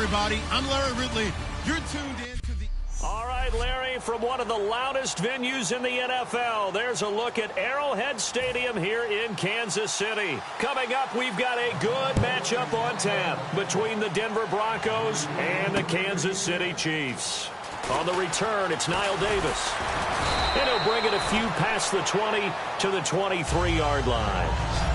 everybody. I'm Larry Ridley. You're tuned in to the... All right, Larry, from one of the loudest venues in the NFL, there's a look at Arrowhead Stadium here in Kansas City. Coming up, we've got a good matchup on tap between the Denver Broncos and the Kansas City Chiefs. On the return, it's Niall Davis. And he'll bring it a few past the 20 to the 23-yard line.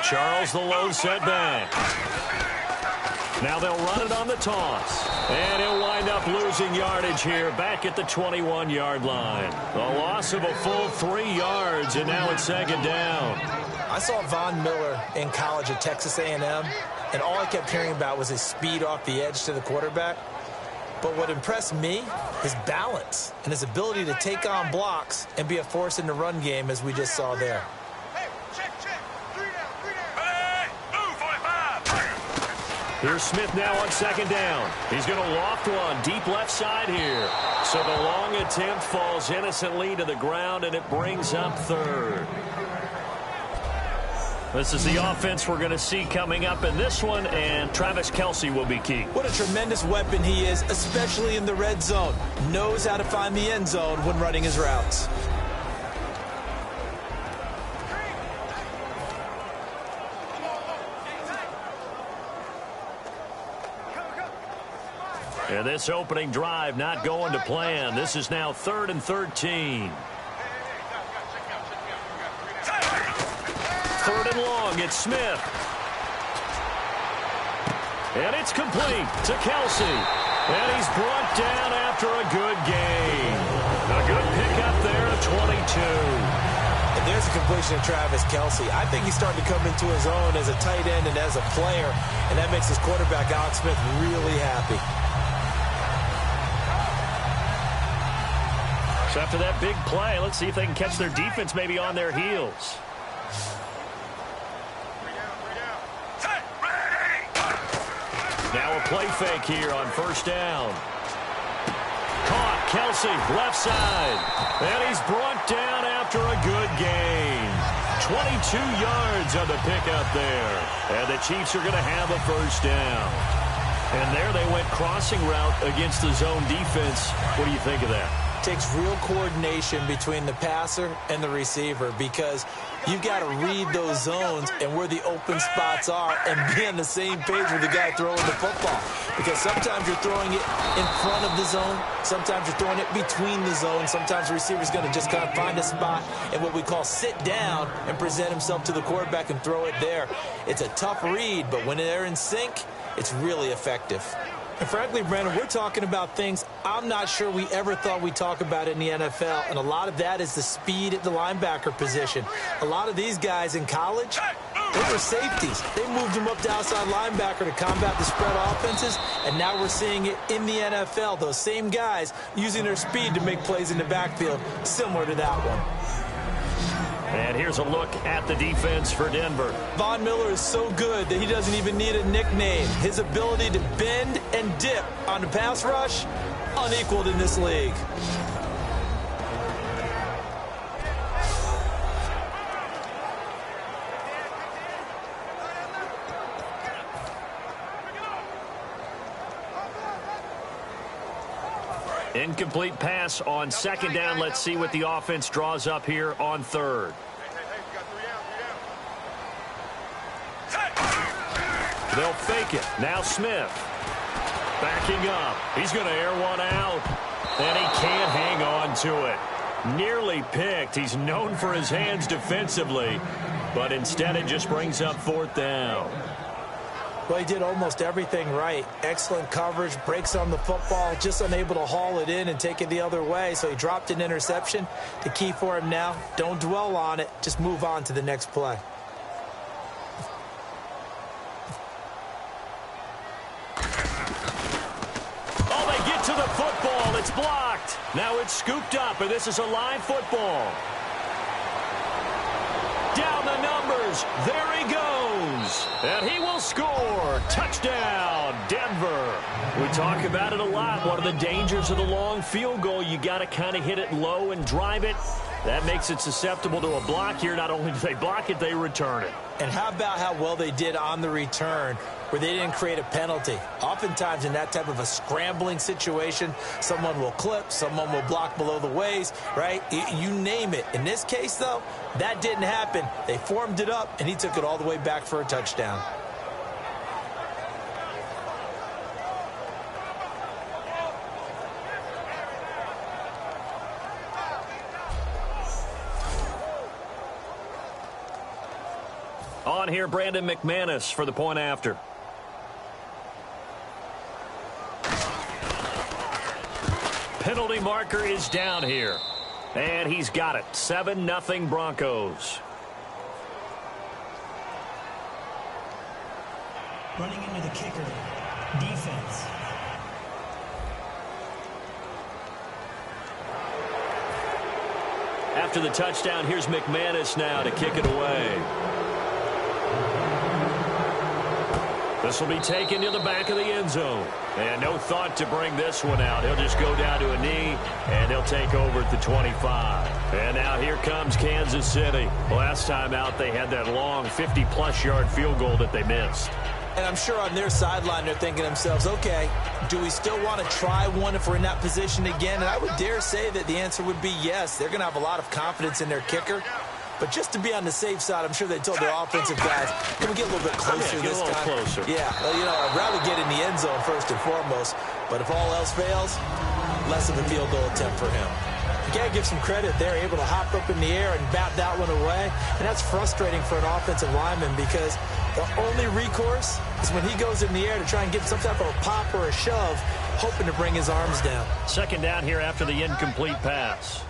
Charles the lone setback. Now they'll run it on the toss. And he'll wind up losing yardage here back at the 21-yard line. A loss of a full 3 yards, and now it's second down. I saw Von Miller in college at Texas A&M, and all I kept hearing about was his speed off the edge to the quarterback. But what impressed me, his balance and his ability to take on blocks and be a force in the run game, as we just saw there. Here's Smith now on second down. He's going to loft one deep left side here. So the long attempt falls innocently to the ground, and it brings up third. This is the offense we're going to see coming up in this one, and Travis Kelce will be key. What a tremendous weapon he is, especially in the red zone. Knows how to find the end zone when running his routes. And this opening drive not going to plan. This is now 3rd and 13. 3rd and long. It's Smith. And it's complete to Kelce. And he's brought down after a good gain. A good pickup there at 22. And there's a completion of Travis Kelce. I think he's starting to come into his own as a tight end and as a player. And that makes his quarterback, Alex Smith, really happy. So after that big play, let's see if they can catch their defense maybe on their heels. Now a play fake here on first down. Caught, Kelce, left side. And he's brought down after a good gain. 22 yards on the pickup there. And the Chiefs are going to have a first down. And there they went crossing route against the zone defense. What do you think of that? Takes real coordination between the passer and the receiver, because you've got to read those zones and where the open spots are and be on the same page with the guy throwing the football. Because sometimes you're throwing it in front of the zone, sometimes you're throwing it between the zones, sometimes the receiver's going to just kind of find a spot and what we call sit down and present himself to the quarterback and throw it there. It's a tough read, but when they're in sync, it's really effective. And frankly, Brandon, we're talking about things I'm not sure we ever thought we'd talk about in the NFL, and a lot of that is the speed at the linebacker position. A lot of these guys in college, they were safeties. They moved them up to outside linebacker to combat the spread offenses, and now we're seeing it in the NFL. Those same guys using their speed to make plays in the backfield, similar to that one. And here's a look at the defense for Denver. Von Miller is so good that he doesn't even need a nickname. His ability to bend and dip on the pass rush, unequaled in this league. Incomplete pass on second down. Let's see what the offense draws up here on third. They'll fake it. Now Smith. Backing up. He's going to air one out. And he can't hang on to it. Nearly picked. He's known for his hands defensively. But instead it just brings up fourth down. Well, he did almost everything right. Excellent coverage, breaks on the football, just unable to haul it in and take it the other way. So he dropped an interception. The key for him now, don't dwell on it. Just move on to the next play. Oh, they get to the football. It's blocked. Now it's scooped up, and this is a live football. Down the numbers. fires. There he goes. And he will score. Touchdown, Denver. We talk about it a lot. One of the dangers of the long field goal, you got to kind of hit it low and drive it. That makes it susceptible to a block here. Not only do they block it, they return it. And how about how well they did on the return where they didn't create a penalty? Oftentimes in that type of a scrambling situation, someone will clip, someone will block below the waist, right? You name it. In this case, though, that didn't happen. They formed it up, and he took it all the way back for a touchdown. On here, Brandon McManus for the point after. Penalty marker is down here. And he's got it. 7-0 Broncos. Running into the kicker. Defense. After the touchdown, here's McManus now to kick it away. This will be taken to the back of the end zone. And no thought to bring this one out. He'll just go down to a knee, and he'll take over at the 25. And now here comes Kansas City. Last time out, they had that long 50-plus yard field goal that they missed. And I'm sure on their sideline, they're thinking to themselves, okay, do we still want to try one if we're in that position again? And I would dare say that the answer would be yes. They're going to have a lot of confidence in their kicker. But just to be on the safe side, I'm sure they told their offensive guys, can we get a little bit closer this time? Get a little closer. Yeah, well, you know, I'd rather get in the end zone first and foremost. But if all else fails, less of a field goal attempt for him. You got to give some credit. They're able to hop up in the air and bat that one away. And that's frustrating for an offensive lineman because the only recourse is when he goes in the air to try and get some type of a pop or a shove, hoping to bring his arms down. Second down here after the incomplete pass.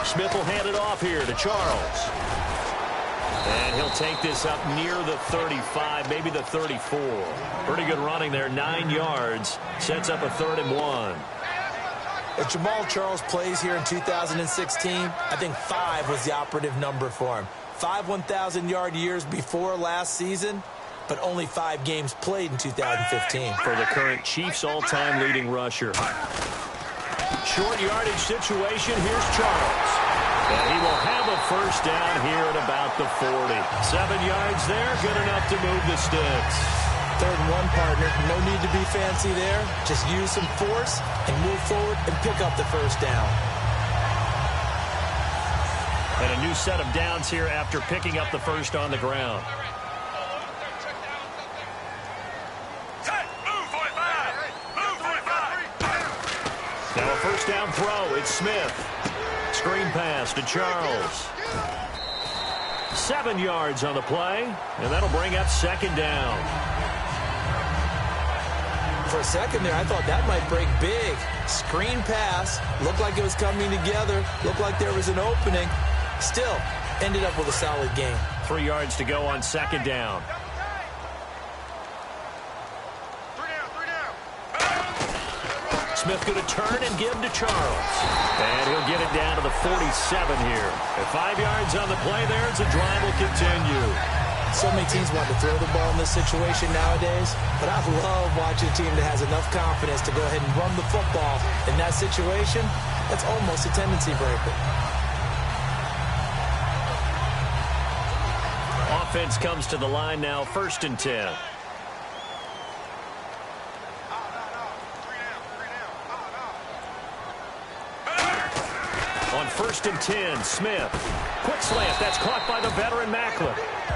Smith will hand it off here to Charles. And he'll take this up near the 35, maybe the 34. Pretty good running there, 9 yards. Sets up a 3rd and 1. If Jamal Charles plays here in 2016, I think 5 was the operative number for him. 5 1,000-yard years before last season, but only 5 games played in 2015. For the current Chiefs all-time leading rusher. Short yardage situation. Here's Charles. And he will have a first down here at about the 40. 7 yards there. Good enough to move the sticks. 3rd and 1, partner. No need to be fancy there. Just use some force and move forward and pick up the first down. And a new set of downs here after picking up the first on the ground. Now a first down throw. It's Smith. Screen pass to Charles. 7 yards on the play, and that'll bring up 2nd down. For a second there, I thought that might break big. Screen pass. Looked like it was coming together. Looked like there was an opening. Still, ended up with a solid game. 3 yards to go on 2nd down. Smith going to turn and give to Charles. And he'll get it down to the 47 here. At 5 yards on the play there, the drive will continue. So many teams want to throw the ball in this situation nowadays, but I love watching a team that has enough confidence to go ahead and run the football in that situation. That's almost a tendency breaker. Offense comes to the line now, 1st and 10. On 1st and 10, Smith. Quick slant. That's caught by the veteran Macklin.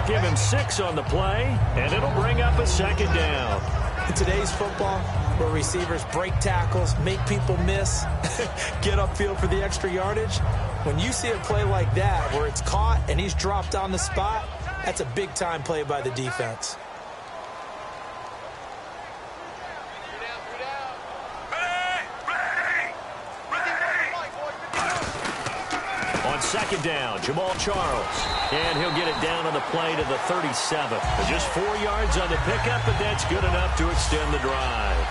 Give him 6 on the play, and it'll bring up a 2nd down. In today's football, where receivers break tackles, make people miss, get upfield for the extra yardage, when you see a play like that where it's caught and he's dropped on the spot, that's a big-time play by the defense. On 2nd down, Jamal Charles. And he'll get it down on the play to the 37. Just 4 yards on the pickup, but that's good enough to extend the drive.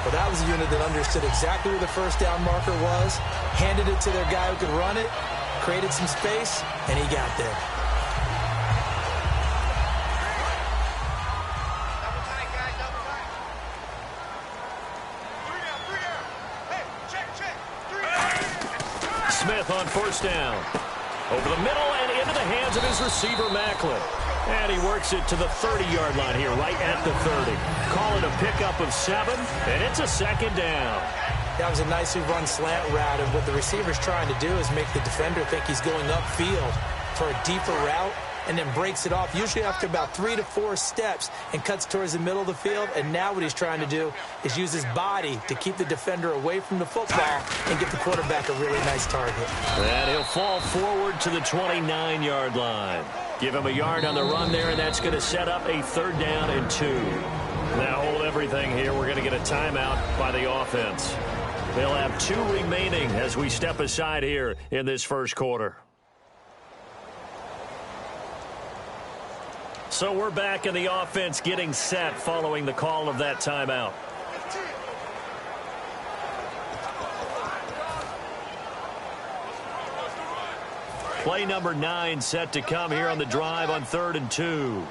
Well, that was a unit that understood exactly where the first down marker was, handed it to their guy who could run it, created some space, and he got there. Smith on first down. Over the middle and into the hands of his receiver, Macklin. And he works it to the 30-yard line here, right at the 30. Call it a pickup of 7, and it's a second down. That was a nicely run slant route, and what the receiver's trying to do is make the defender think he's going upfield for a deeper route, and then breaks it off, usually after about 3 to 4 steps, and cuts towards the middle of the field. And now what he's trying to do is use his body to keep the defender away from the football and give the quarterback a really nice target. And he'll fall forward to the 29-yard line. Give him a yard on the run there, and that's going to set up a 3rd down and 2. Now hold everything here. We're going to get a timeout by the offense. They'll have 2 remaining as we step aside here in this first quarter. So we're back in the offense getting set following the call of that timeout. Play number 9 set to come here on the drive on 3rd and 2.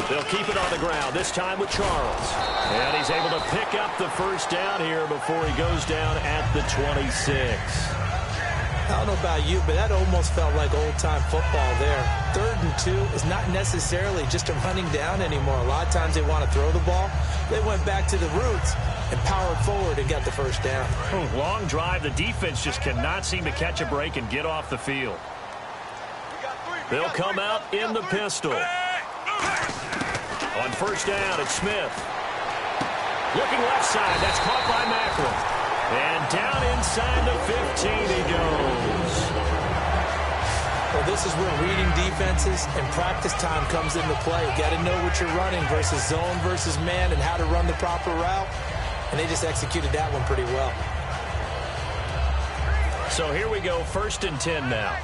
They'll keep it on the ground, this time with Charles. And he's able to pick up the first down here before he goes down at the 26. I don't know about you, but that almost felt like old-time football there. 3rd and 2 is not necessarily just a running down anymore. A lot of times they want to throw the ball. They went back to the roots and powered forward and got the first down. Long drive. The defense just cannot seem to catch a break and get off the field. They'll come out in the pistol. On first down, it's Smith. Looking left side. That's caught by Macklin. And down inside the 15 he goes. Well, this is where reading defenses and practice time comes into play. You got to know what you're running versus zone versus man and how to run the proper route. And they just executed that one pretty well. So here we go, 1st and 10 now.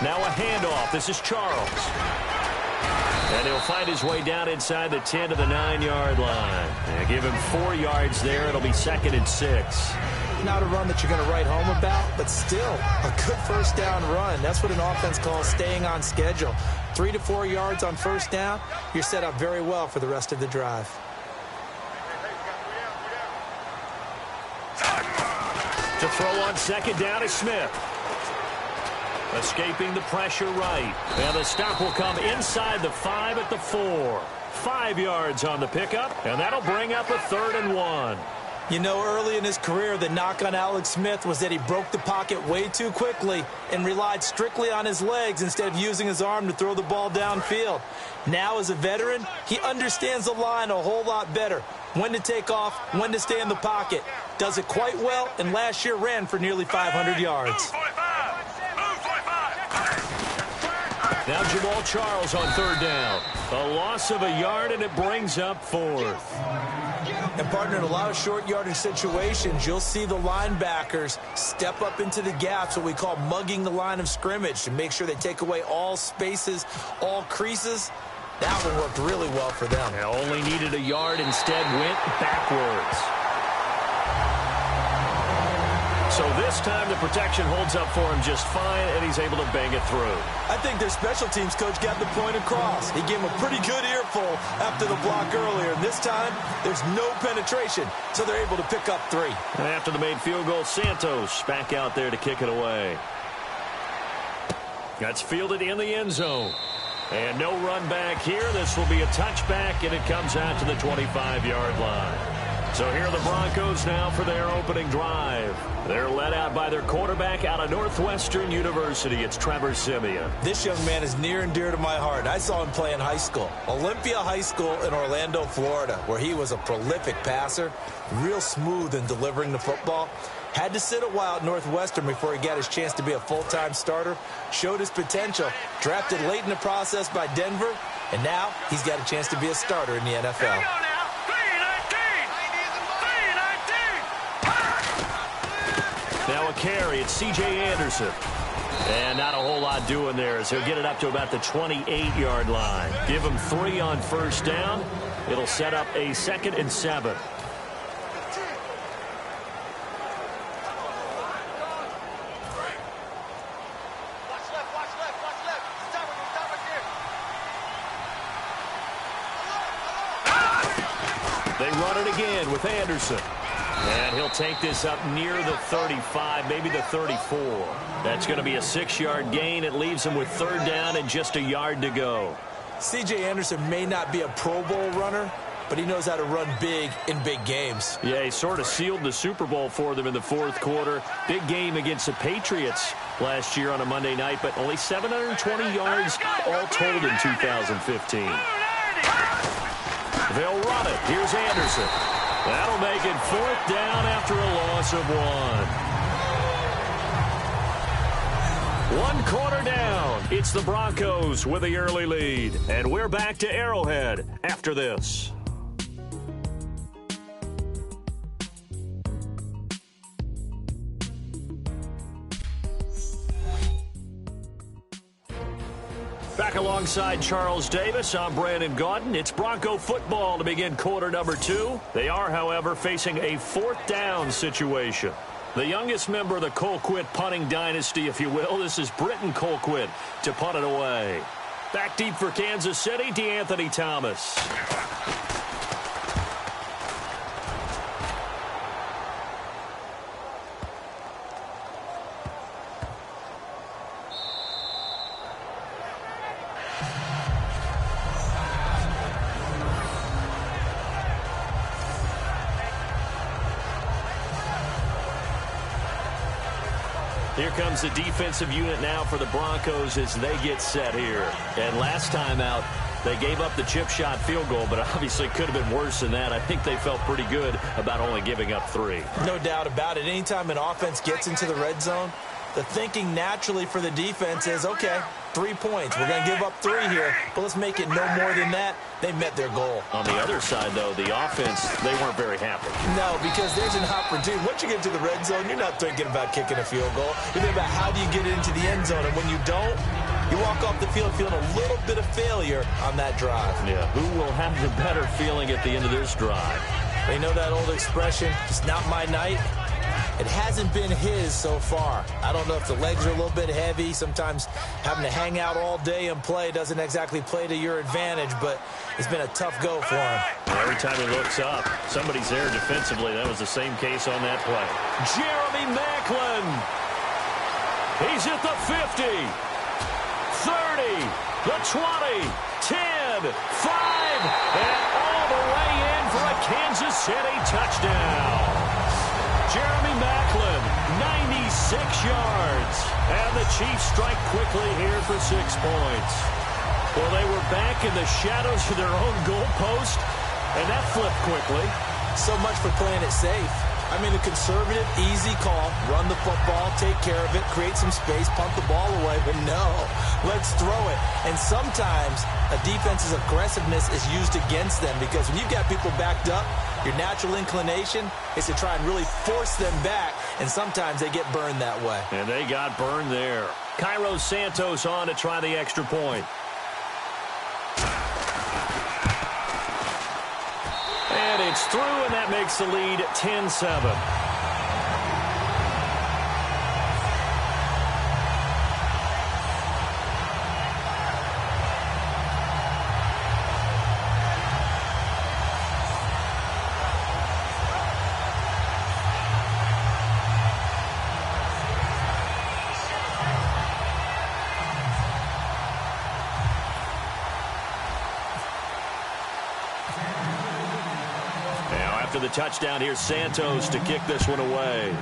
Now a handoff. This is Charles. And he'll find his way down inside the 10 to the 9-yard line. And give him 4 yards there. It'll be 2nd and 6. Not a run that you're going to write home about, but still a good first down run. That's what an offense calls staying on schedule. 3 to 4 yards on first down. You're set up very well for the rest of the drive. To throw on 2nd down is Smith. Escaping the pressure right. And the stop will come inside the 5 at the 4. 5 yards on the pickup, and that'll bring up a 3rd and 1. You know, early in his career, the knock on Alex Smith was that he broke the pocket way too quickly and relied strictly on his legs instead of using his arm to throw the ball downfield. Now, as a veteran, he understands the line a whole lot better. When to take off, when to stay in the pocket. Does it quite well, and last year ran for nearly 500 yards. Now Jamal Charles on 3rd down. A loss of a yard, and it brings up 4th. And, partner, in a lot of short yardage situations, you'll see the linebackers step up into the gaps, what we call mugging the line of scrimmage, to make sure they take away all spaces, all creases. That one worked really well for them. Now only needed a yard, instead went backwards. So this time the protection holds up for him just fine, and he's able to bang it through. I think their special teams coach got the point across. He gave him a pretty good earful after the block earlier. And this time, there's no penetration, so they're able to pick up 3. And after the made field goal, Santos back out there to kick it away. That's fielded in the end zone. And no run back here. This will be a touchback, and it comes out to the 25-yard line. So here are the Broncos now for their opening drive. They're led out by their quarterback out of Northwestern University. It's Trevor Siemian. This young man is near and dear to my heart. I saw him play in high school. Olympia High School in Orlando, Florida, where he was a prolific passer, real smooth in delivering the football. Had to sit a while at Northwestern before he got his chance to be a full-time starter. Showed his potential. Drafted late in the process by Denver. And now he's got a chance to be a starter in the NFL. Now a carry. It's C.J. Anderson. And not a whole lot doing there as he'll get it up to about the 28-yard line. Give him 3 on first down. It'll set up a 2nd and 7. They run it again with Anderson. And he'll take this up near the 35, maybe the 34. That's going to be a 6-yard gain. It leaves him with 3rd down and just a yard to go. C.J. Anderson may not be a Pro Bowl runner, but he knows how to run big in big games. Yeah, he sort of sealed the Super Bowl for them in the 4th quarter. Big game against the Patriots last year on a Monday night, but only 720 yards all told in 2015. They'll run it. Here's Anderson. That'll make it 4th down after a loss of 1. 1 quarter down. It's the Broncos with the early lead. And we're back to Arrowhead after this. Back alongside Charles Davis, I'm Brandon Gaudin. It's Bronco football to begin quarter number 2. They are, however, facing a 4th down situation. The youngest member of the Colquitt punting dynasty, if you will, this is Britton Colquitt to punt it away. Back deep for Kansas City, DeAnthony Thomas. Here comes the defensive unit now for the Broncos as they get set here. And last time out, they gave up the chip shot field goal, but obviously could have been worse than that. I think they felt pretty good about only giving up 3. No doubt about it. Anytime an offense gets into the red zone, the thinking naturally for the defense is, okay, 3 points. We're going to give up 3 here, but let's make it no more than that. They met their goal. On the other side, though, the offense, they weren't very happy. No, because there's an opportunity. Once you get to the red zone, you're not thinking about kicking a field goal. You're thinking about how do you get into the end zone, and when you don't, you walk off the field feeling a little bit of failure on that drive. Yeah, who will have the better feeling at the end of this drive? You know that old expression, it's not my night? It hasn't been his so far. I don't know if the legs are a little bit heavy. Sometimes having to hang out all day and play doesn't exactly play to your advantage, but it's been a tough go for him. Every time he looks up, somebody's there defensively. That was the same case on that play. Jeremy Maclin. He's at the 50, 30, the 20, 10, 5, and all the way in for a Kansas City touchdown. Jeremy Maclin, 96 yards. And the Chiefs strike quickly here for 6 points. Well, they were back in the shadows of their own goalpost, and that flipped quickly. So much for playing it safe. I mean, a conservative, easy call. Run the football, take care of it, create some space, punt the ball away. But no, let's throw it. And sometimes a defense's aggressiveness is used against them because when you've got people backed up, your natural inclination is to try and really force them back, and sometimes they get burned that way. And they got burned there. Cairo Santos on to try the extra point. And it's through, and that makes the lead 10-7. After the touchdown, here's Santos to kick this one away.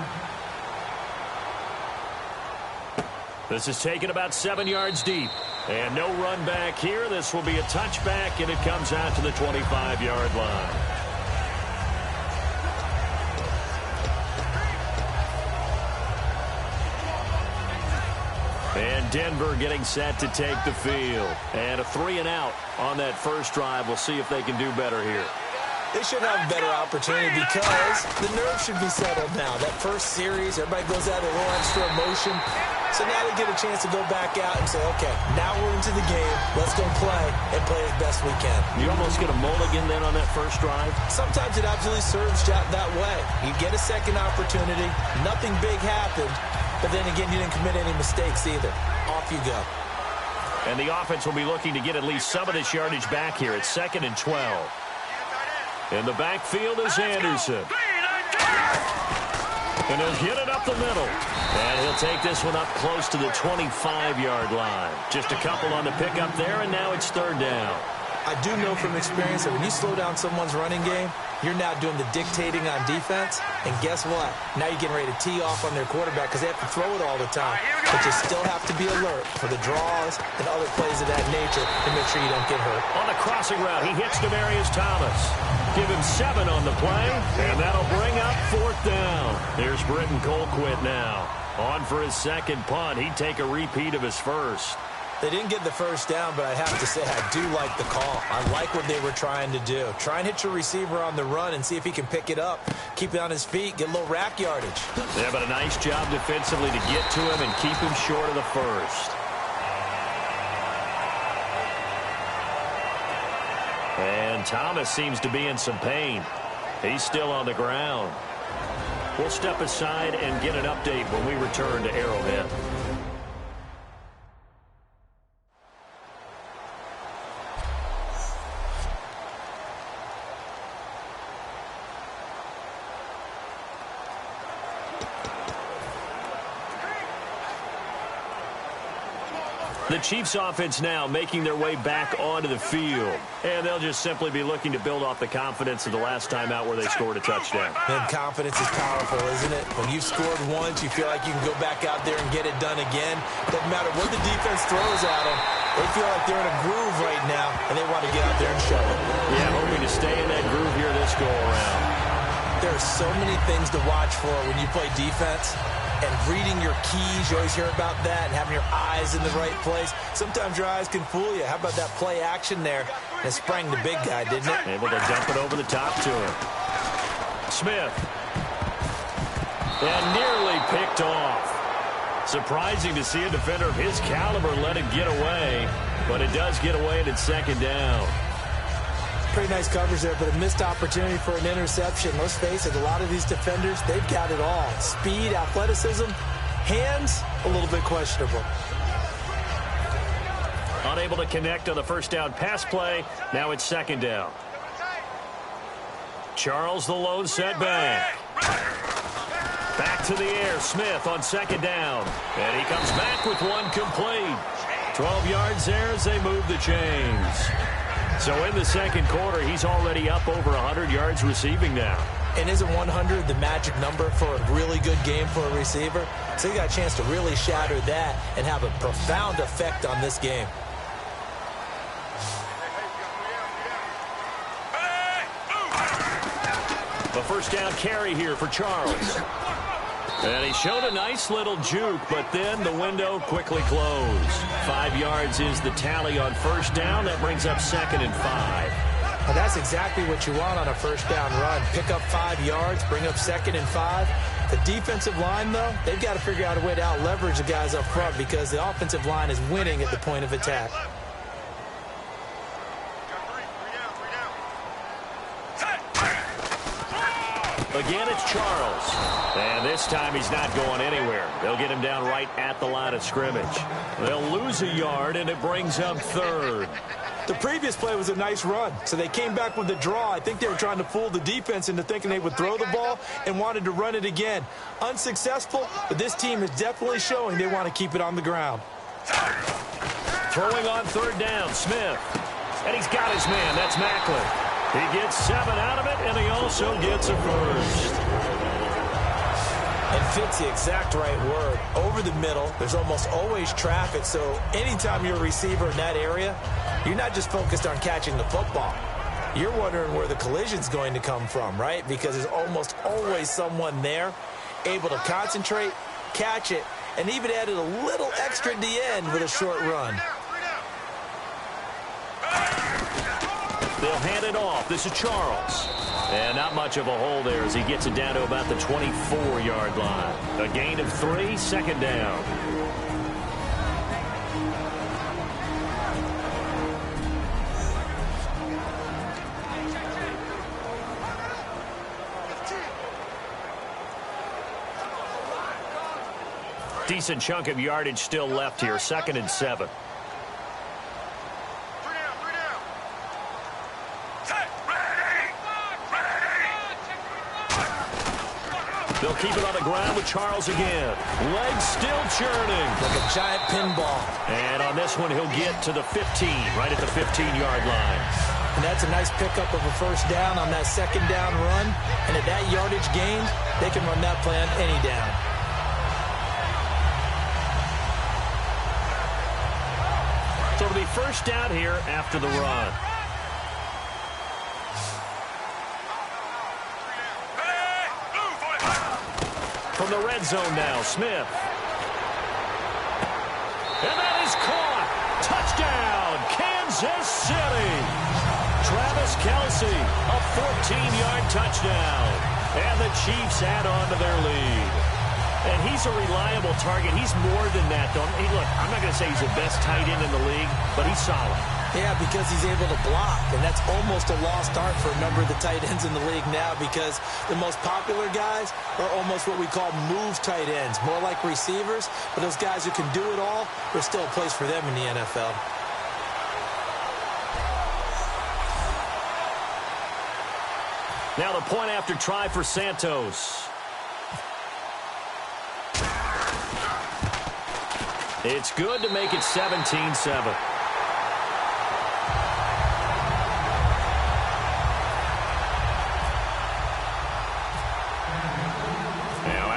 This is taken about 7 yards deep. And no run back here. This will be a touchback, and it comes out to the 25-yard line. And Denver getting set to take the field. And a 3-and-out on that first drive. We'll see if they can do better here. They should have a better opportunity because the nerves should be settled now. That first series, everybody goes out with a little extra emotion. So now they get a chance to go back out and say, okay, now we're into the game. Let's go play and play as best we can. You almost get a mulligan then on that first drive? Sometimes it absolutely serves that way. You get a second opportunity. Nothing big happened. But then again, you didn't commit any mistakes either. Off you go. And the offense will be looking to get at least some of this yardage back here at 2nd and 12. In the backfield is Anderson. And he'll get it up the middle. And he'll take this one up close to the 25-yard line. Just a couple on the pickup there, and now it's 3rd down. I do know from experience that when you slow down someone's running game, you're now doing the dictating on defense. And guess what? Now you're getting ready to tee off on their quarterback because they have to throw it all the time. But you still have to be alert for the draws and other plays of that nature to make sure you don't get hurt. On the crossing route, he hits Demaryius Thomas. Give him 7 on the play, and that'll bring up 4th down. Here's Britton Colquitt now. On for his second punt. He'd take a repeat of his first. They didn't get the first down, but I have to say I do like the call. I like what they were trying to do. Try and hit your receiver on the run and see if he can pick it up, keep it on his feet, get a little rack yardage. Yeah, but a nice job defensively to get to him and keep him short of the first. And Thomas seems to be in some pain. He's still on the ground. We'll step aside and get an update when we return to Arrowhead. The Chiefs offense now making their way back onto the field. And they'll just simply be looking to build off the confidence of the last time out where they scored a touchdown. And confidence is powerful, isn't it? When you've scored once, you feel like you can go back out there and get it done again. Doesn't matter what the defense throws at them. They feel like they're in a groove right now, and they want to get out there and show it. Yeah, hoping to stay in that groove here this go-around. There are so many things to watch for when you play defense. And reading your keys, you always hear about that, and having your eyes in the right place. Sometimes your eyes can fool you. How about that play action there? And it sprang the big guy, didn't it? Able to dump it over the top to him. Smith. And nearly picked off. Surprising to see a defender of his caliber let it get away. But it does get away and it's 2nd down. Pretty nice coverage there, but a missed opportunity for an interception. Let's face it, a lot of these defenders, they've got it all. Speed, athleticism, hands, a little bit questionable. Unable to connect on the first down pass play. Now it's 2nd down. Charles the lone setback. Back to the air. Smith on 2nd down. And he comes back with one complete. 12 yards there as they move the chains. So in the 2nd quarter, he's already up over 100 yards receiving now. And isn't 100 the magic number for a really good game for a receiver? So he got a chance to really shatter that and have a profound effect on this game. The first down carry here for Charles. And he showed a nice little juke, but then the window quickly closed. 5 yards is the tally on first down. That brings up 2nd and 5. Well, that's exactly what you want on a first down run. Pick up 5 yards, bring up 2nd and 5. The defensive line, though, they've got to figure out a way to out-leverage the guys up front because the offensive line is winning at the point of attack. Again, it's Charles. And this time he's not going anywhere. They'll get him down right at the line of scrimmage. They'll lose a yard, and it brings up 3rd. The previous play was a nice run, so they came back with the draw. I think they were trying to fool the defense into thinking they would throw the ball and wanted to run it again. Unsuccessful, but this team is definitely showing they want to keep it on the ground. Throwing on 3rd down, Smith. And he's got his man. That's Macklin. He gets 7 out of it, and he also gets a first. It fits the exact right word. Over the middle, there's almost always traffic, so anytime you're a receiver in that area, you're not just focused on catching the football. You're wondering where the collision's going to come from, right? Because there's almost always someone there able to concentrate, catch it, and even added a little extra at the end with a short run. They'll hand it off. This is Charles. And not much of a hole there as he gets it down to about the 24-yard line. A gain of 3, second down. Decent chunk of yardage still left here. 2nd and 7. They'll keep it on the ground with Charles again. Legs still churning. Like a giant pinball. And on this one, he'll get to the 15, right at the 15-yard line. And that's a nice pickup of a first down on that second down run. And at that yardage gained, they can run that play on any down. So it'll be first down here after the run. From the red zone now, Smith. And that is caught. Touchdown, Kansas City. Travis Kelce, a 14-yard touchdown. And the Chiefs add on to their lead. And he's a reliable target. He's more than that, though. Hey, look, I'm not going to say he's the best tight end in the league, but he's solid. Yeah, because he's able to block, and that's almost a lost art for a number of the tight ends in the league now because the most popular guys are almost what we call move tight ends, more like receivers, but those guys who can do it all, there's still a place for them in the NFL. Now the point after try for Santos. It's good to make it 17-7.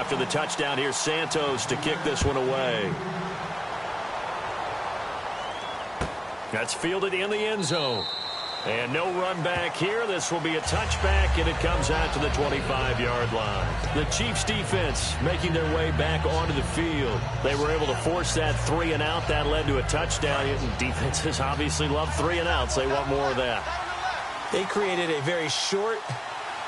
After the touchdown, here's Santos to kick this one away. That's fielded in the end zone. And no run back here. This will be a touchback, and it comes out to the 25-yard line. The Chiefs defense making their way back onto the field. They were able to force that 3-and-out. That led to a touchdown. Defenses obviously love 3-and-outs. They want more of that. They created a very short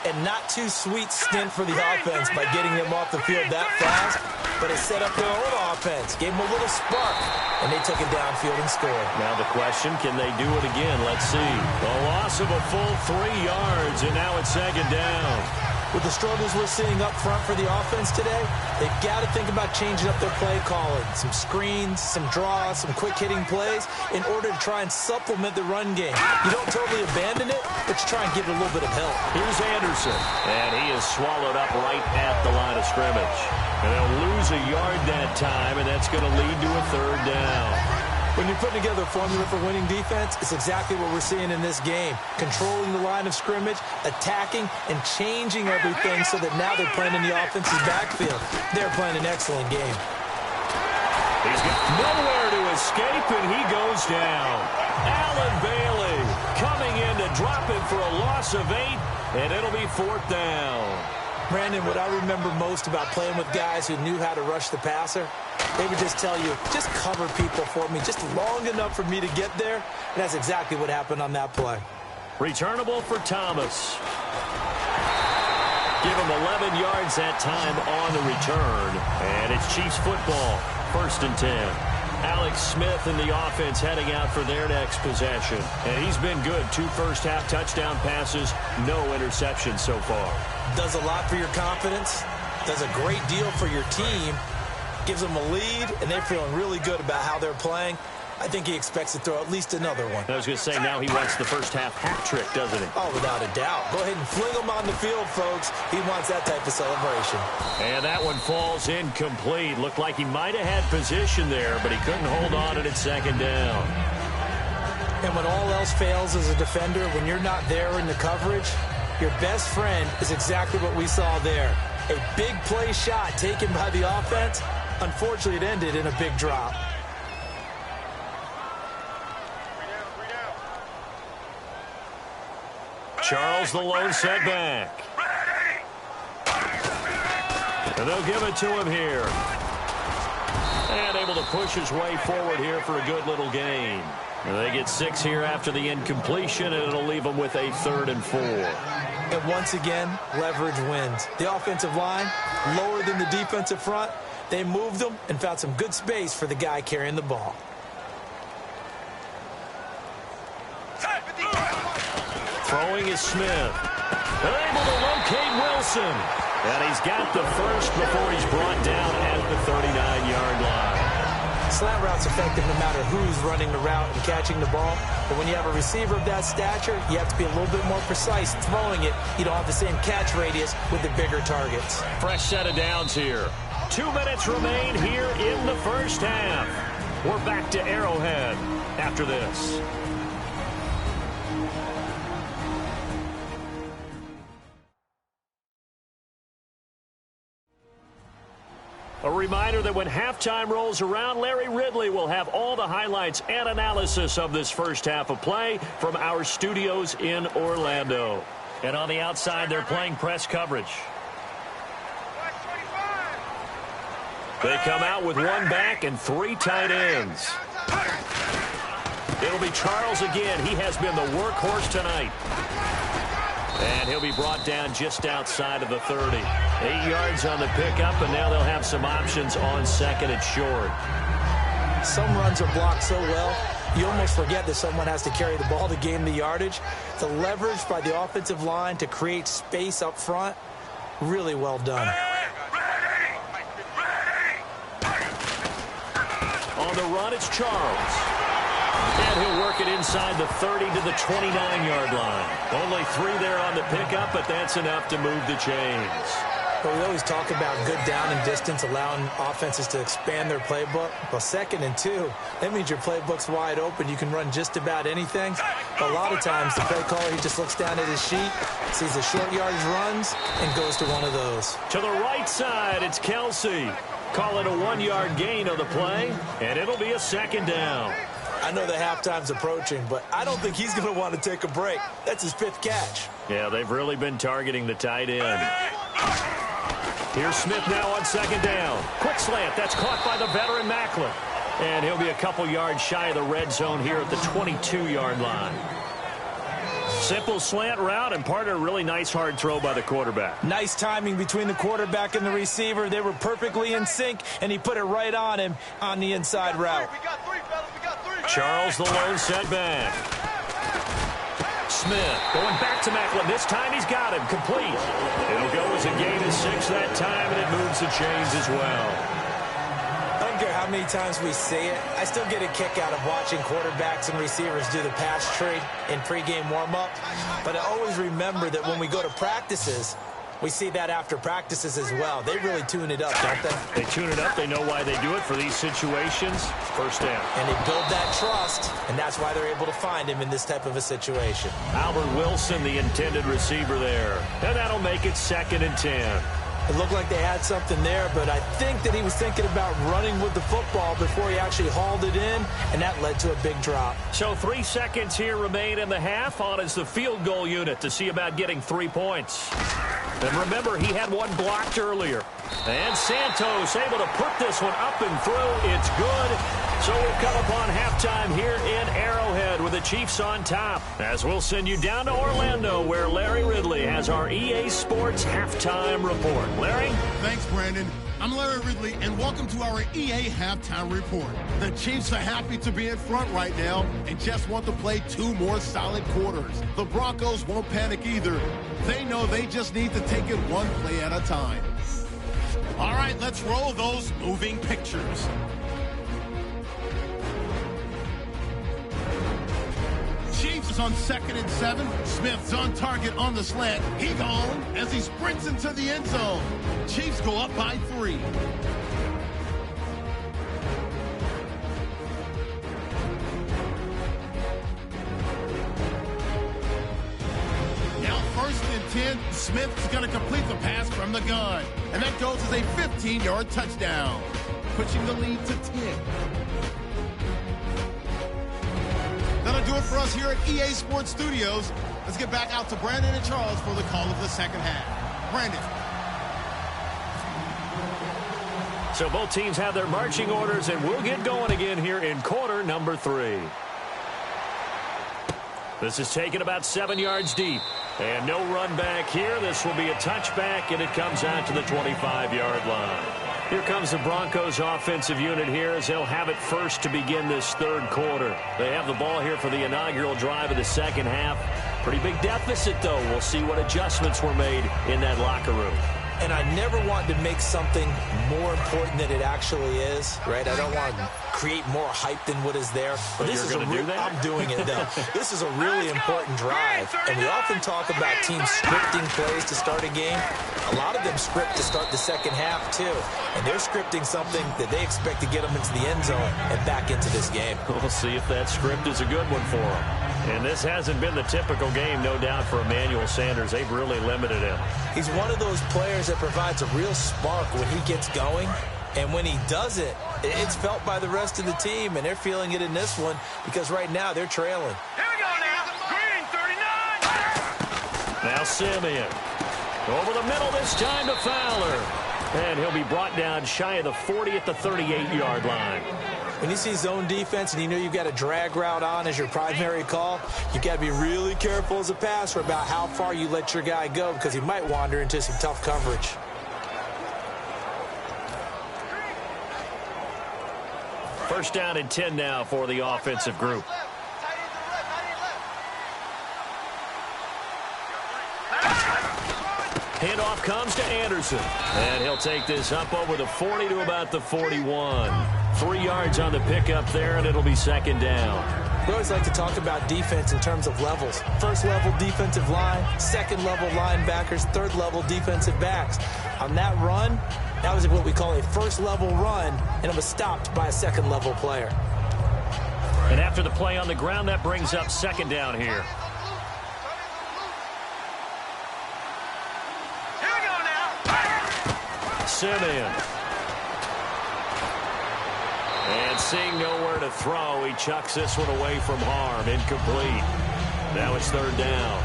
and not too sweet stint for the offense by getting them off the field that fast, but it set up their own offense, gave them a little spark, and they took it downfield and scored. Now the question, can they do it again? Let's see. A loss of a full 3 yards, and now it's second down. With the struggles we're seeing up front for the offense today, they've got to think about changing up their play calling. Some screens, some draws, some quick-hitting plays in order to try and supplement the run game. You don't totally abandon it, but you try and give it a little bit of help. Here's Anderson, and he is swallowed up right at the line of scrimmage. And they'll lose a yard that time, and that's going to lead to a third down. When you're putting together a formula for winning defense, it's exactly what we're seeing in this game. Controlling the line of scrimmage, attacking, and changing everything so that now they're playing in the offensive backfield. They're playing an excellent game. He's got nowhere to escape, and he goes down. Allen Bailey coming in to drop him for a loss of 8, and it'll be fourth down. Brandon, what I remember most about playing with guys who knew how to rush the passer, they would just tell you, just cover people for me, just long enough for me to get there. And that's exactly what happened on that play. Returnable for Thomas. Give him 11 yards that time on the return. And it's Chiefs football, 1st and 10. Alex Smith and the offense heading out for their next possession. And he's been good. 2 first-half touchdown passes, no interceptions so far. Does a lot for your confidence. Does a great deal for your team. Gives them a lead, and they're feeling really good about how they're playing. I think he expects to throw at least another one. I was going to say, now he wants the first-half hat trick, doesn't he? Oh, without a doubt. Go ahead and fling him on the field, folks. He wants that type of celebration. And that one falls incomplete. Looked like he might have had position there, but he couldn't hold on at its second down. And when all else fails as a defender, when you're not there in the coverage, your best friend is exactly what we saw there. A big play shot taken by the offense. Unfortunately, it ended in a big drop. Charles, the lone setback. And they'll give it to him here. And able to push his way forward here for a good little gain. They get 6 here after the incompletion, and it'll leave them with a 3rd and 4. And once again, leverage wins. The offensive line, lower than the defensive front. They moved them and found some good space for the guy carrying the ball. Throwing is Smith. They're able to locate Wilson. And he's got the first before he's brought down at the 39-yard line. Slant route's effective no matter who's running the route and catching the ball. But when you have a receiver of that stature, you have to be a little bit more precise throwing it. You don't have the same catch radius with the bigger targets. Fresh set of downs here. 2 minutes remain here in the first half. We're back to Arrowhead after this. A reminder that when halftime rolls around, Larry Ridley will have all the highlights and analysis of this first half of play from our studios in Orlando. And on the outside, they're playing press coverage. They come out with 1 back and 3 tight ends. It'll be Charles again. He has been the workhorse tonight. And he'll be brought down just outside of the 30. 8 yards on the pickup, and now they'll have some options on 2nd and short. Some runs are blocked so well, you almost forget that someone has to carry the ball to gain the yardage. The leverage by the offensive line to create space up front, really well done. On the run, it's Charles. And he'll work it inside the 30 to the 29-yard line. Only 3 there on the pickup, but that's enough to move the chains. But we always talk about good down and distance, allowing offenses to expand their playbook. Well, 2nd and 2, that means your playbook's wide open. You can run just about anything. But a lot of times, the play caller, he just looks down at his sheet, sees the short yardage runs, and goes to one of those. To the right side, it's Kelsey. Call it a 1-yard gain of the play, and it'll be a 2nd down. I know the halftime's approaching, but I don't think he's going to want to take a break. That's his 5th catch. Yeah, they've really been targeting the tight end. Here's Smith now on 2nd down. Quick slant. That's caught by the veteran Macklin. And he'll be a couple yards shy of the red zone here at the 22-yard line. Simple slant route and part of a really nice hard throw by the quarterback. Nice timing between the quarterback and the receiver. They were perfectly in sync, and he put it right on him on the inside route. Charles the lone setback. Smith going back to Macklin. This time he's got him. Complete. It'll go as a gain of 6 that time, and it moves the chains as well. I don't care how many times we say it. I still get a kick out of watching quarterbacks and receivers do the pass tree in pregame warm-up. But I always remember that when we go to practices, we see that after practices as well. They really tune it up, don't they? They tune it up. They know why they do it for these situations. First down. And they build that trust, and that's why they're able to find him in this type of a situation. Albert Wilson, the intended receiver there. And that'll make it 2nd and 10. It looked like they had something there, but I think that he was thinking about running with the football before he actually hauled it in, and that led to a big drop. So 3 seconds here remain in the half. On is the field goal unit to see about getting 3 points. And remember, he had 1 blocked earlier. And Santos able to put this one up and through. It's good. So we've come upon halftime here in Arrowhead with the Chiefs on top. As we'll send you down to Orlando, where Larry Ridley has our EA Sports halftime report. Larry? Thanks, Brandon. I'm Larry Ridley, and welcome to our EA Halftime Report. The Chiefs are happy to be in front right now and just want to play 2 more solid quarters. The Broncos won't panic either. They know they just need to take it 1 play at a time. All right, let's roll those moving pictures. Chiefs on 2nd and 7. Smith's on target on the slant. He gone as he sprints into the end zone. Chiefs go up by 3. Now 1st and 10. Smith's going to complete the pass from the gun. And that goes as a 15-yard touchdown, pushing the lead to 10. That'll do it for us here at EA Sports Studios. Let's get back out to Brandon and Charles for the call of the 2nd half. Brandon. So both teams have their marching orders, and we'll get going again here in quarter number 3. This is taken about 7 yards deep. And no run back here. This will be a touchback, and it comes out to the 25-yard line. Here comes the Broncos offensive unit here as they'll have it first to begin this third quarter. They have the ball here for the inaugural drive of the second half. Pretty big deficit, though. We'll see what adjustments were made in that locker room. And I never want to make something more important than it actually is, right? I don't want to create more hype than what is there. But this is I'm doing it, though. This is a really important drive. And we often talk about teams scripting plays to start a game. A lot of them script to start the second half, too. And they're scripting something that they expect to get them into the end zone and back into this game. We'll see if that script is a good one for them. And this hasn't been the typical game, no doubt, for Emmanuel Sanders. They've really limited him. He's one of those players that provides a real spark when he gets going. And when he does it, it's felt by the rest of the team. And they're feeling it in this one because right now they're trailing. Here we go now. Green, 39. Now Simeon. Over the middle this time to Fowler. And he'll be brought down shy of the 40 at the 38-yard line. When you see zone defense and you know you've got a drag route on as your primary call, you've got to be really careful as a passer about how far you let your guy go because he might wander into some tough coverage. First down and 10 now for the offensive group. Handoff comes to Anderson. And he'll take this up over the 40 to about the 41. 3 yards on the pickup there, and it'll be second down. We always like to talk about defense in terms of levels. First level defensive line, second level linebackers, third level defensive backs. On that run, that was what we call a first level run, and it was stopped by a second level player. And after the play on the ground, that brings up second down here. Here we go now. Simeon. And seeing nowhere to throw, he chucks this one away from harm. Incomplete. Now it's third down.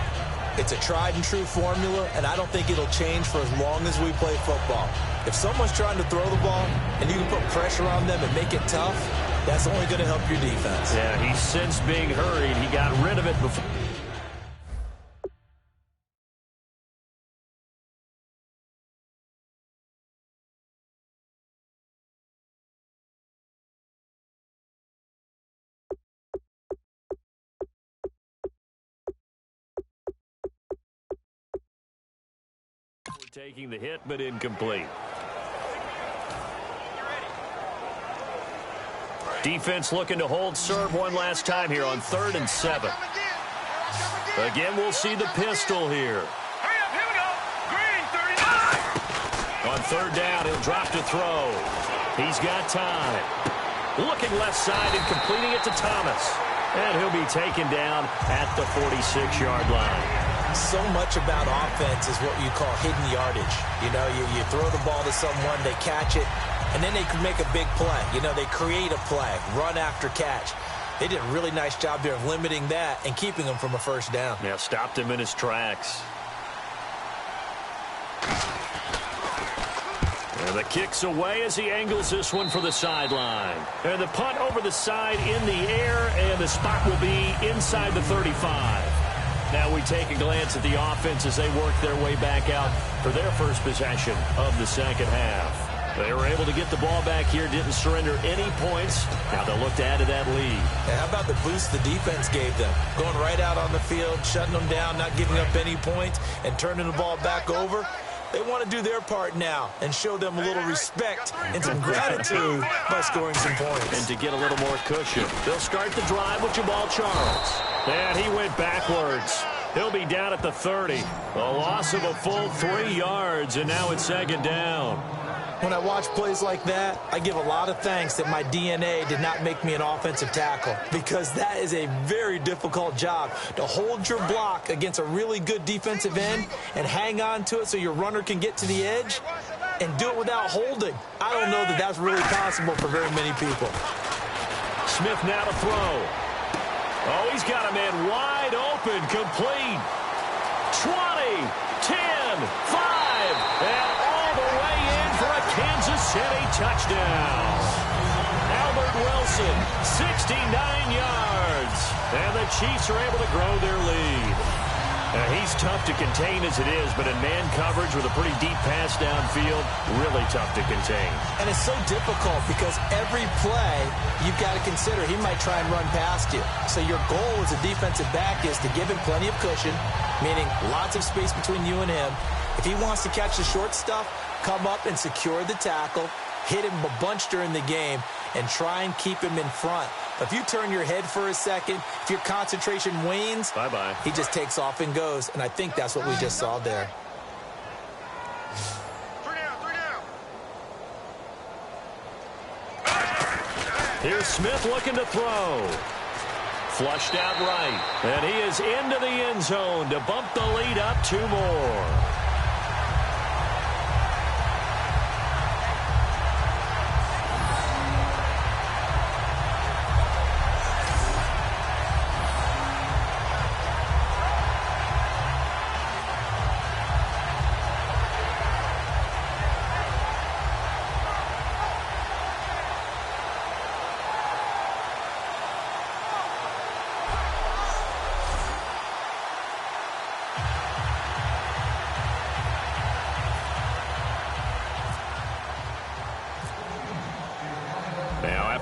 It's a tried and true formula, and I don't think it'll change for as long as we play football. If someone's trying to throw the ball and you can put pressure on them and make it tough, that's only going to help your defense. Yeah, he's since being hurried. He got rid of it before. Taking the hit, but incomplete. Defense looking to hold serve one last time here on 3rd and 7. Again, we'll see the pistol here. Hurry up, here we go. Green, 39. On third down, he'll drop to throw. He's got time. Looking left side and completing it to Thomas. And he'll be taken down at the 46-yard line. So much about offense is what you call hidden yardage. You know, you throw the ball to someone, they catch it, and then they can make a big play. You know, they create a play, run after catch. They did a really nice job there of limiting that and keeping him from a first down. Yeah, stopped him in his tracks. And the kick's away as he angles this one for the sideline. And the punt over the side in the air, and the spot will be inside the 35. Now we take a glance at the offense as they work their way back out for their first possession of the second half. They were able to get the ball back here, didn't surrender any points. Now they'll look to add to that lead. And how about the boost the defense gave them? Going right out on the field, shutting them down, not giving up any points, and turning the ball back over. They want to do their part now and show them a little respect and some gratitude by scoring some points. And to get a little more cushion, they'll start the drive with Jabal Charles. And he went backwards. He'll be down at the 30. A loss of a full 3 yards, and now it's second down. When I watch plays like that, I give a lot of thanks that my DNA did not make me an offensive tackle, because that is a very difficult job to hold your block against a really good defensive end and hang on to it so your runner can get to the edge and do it without holding. I don't know that that's really possible for very many people. Smith now to throw. Oh, he's got a man wide open, complete. 20, 10, 5, and all the way in for a Kansas City touchdown. Albert Wilson, 69 yards. And the Chiefs are able to grow their lead. He's tough to contain as it is, but in man coverage with a pretty deep pass downfield, really tough to contain. And it's so difficult because every play you've got to consider he might try and run past you. So your goal as a defensive back is to give him plenty of cushion, meaning lots of space between you and him. If he wants to catch the short stuff, come up and secure the tackle, hit him a bunch during the game, and try and keep him in front. But if you turn your head for a second, if your concentration wanes, bye-bye. He just takes off and goes. And I think that's what we just saw there. Three down. Here's Smith looking to throw. Flushed out right. And he is into the end zone to bump the lead up 2 more.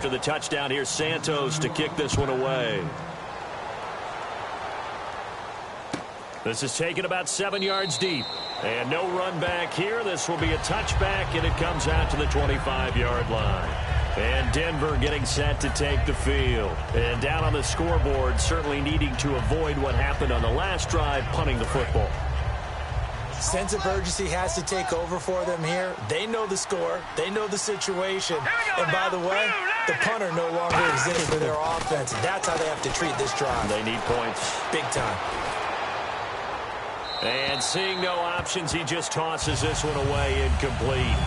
After the touchdown, here's Santos to kick this one away. This is taken about 7 yards deep. And no run back here. This will be a touchback, and it comes out to the 25-yard line. And Denver getting set to take the field. And down on the scoreboard, certainly needing to avoid what happened on the last drive, punting the football. Sense of urgency has to take over for them here. They know the score. They know the situation. And by the way, the punter no longer exists for their offense. That's how they have to treat this drive. They need points. Big time. And seeing no options, he just tosses this one away incomplete.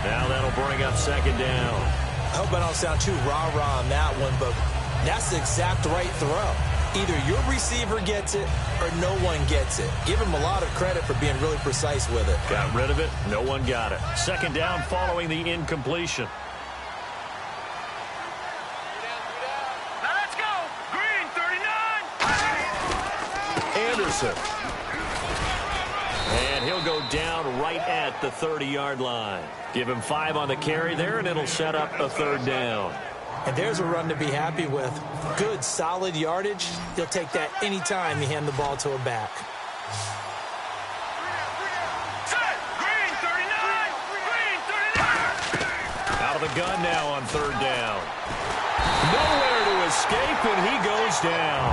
Now that'll bring up second down. I hope I don't sound too rah-rah on that one, but that's the exact right throw. Either your receiver gets it or no one gets it. Give him a lot of credit for being really precise with it. Got rid of it. No one got it. Second down following the incompletion. Now let's go. Green, 39. Anderson. And he'll go down right at the 30-yard line. Give him 5 on the carry there, and it'll set up a third down. And there's a run to be happy with. Good, solid yardage. He'll take that anytime you hand the ball to a back. Set. Green, 39. Green, 39. Out of the gun now on third down. Nowhere to escape, and he goes down.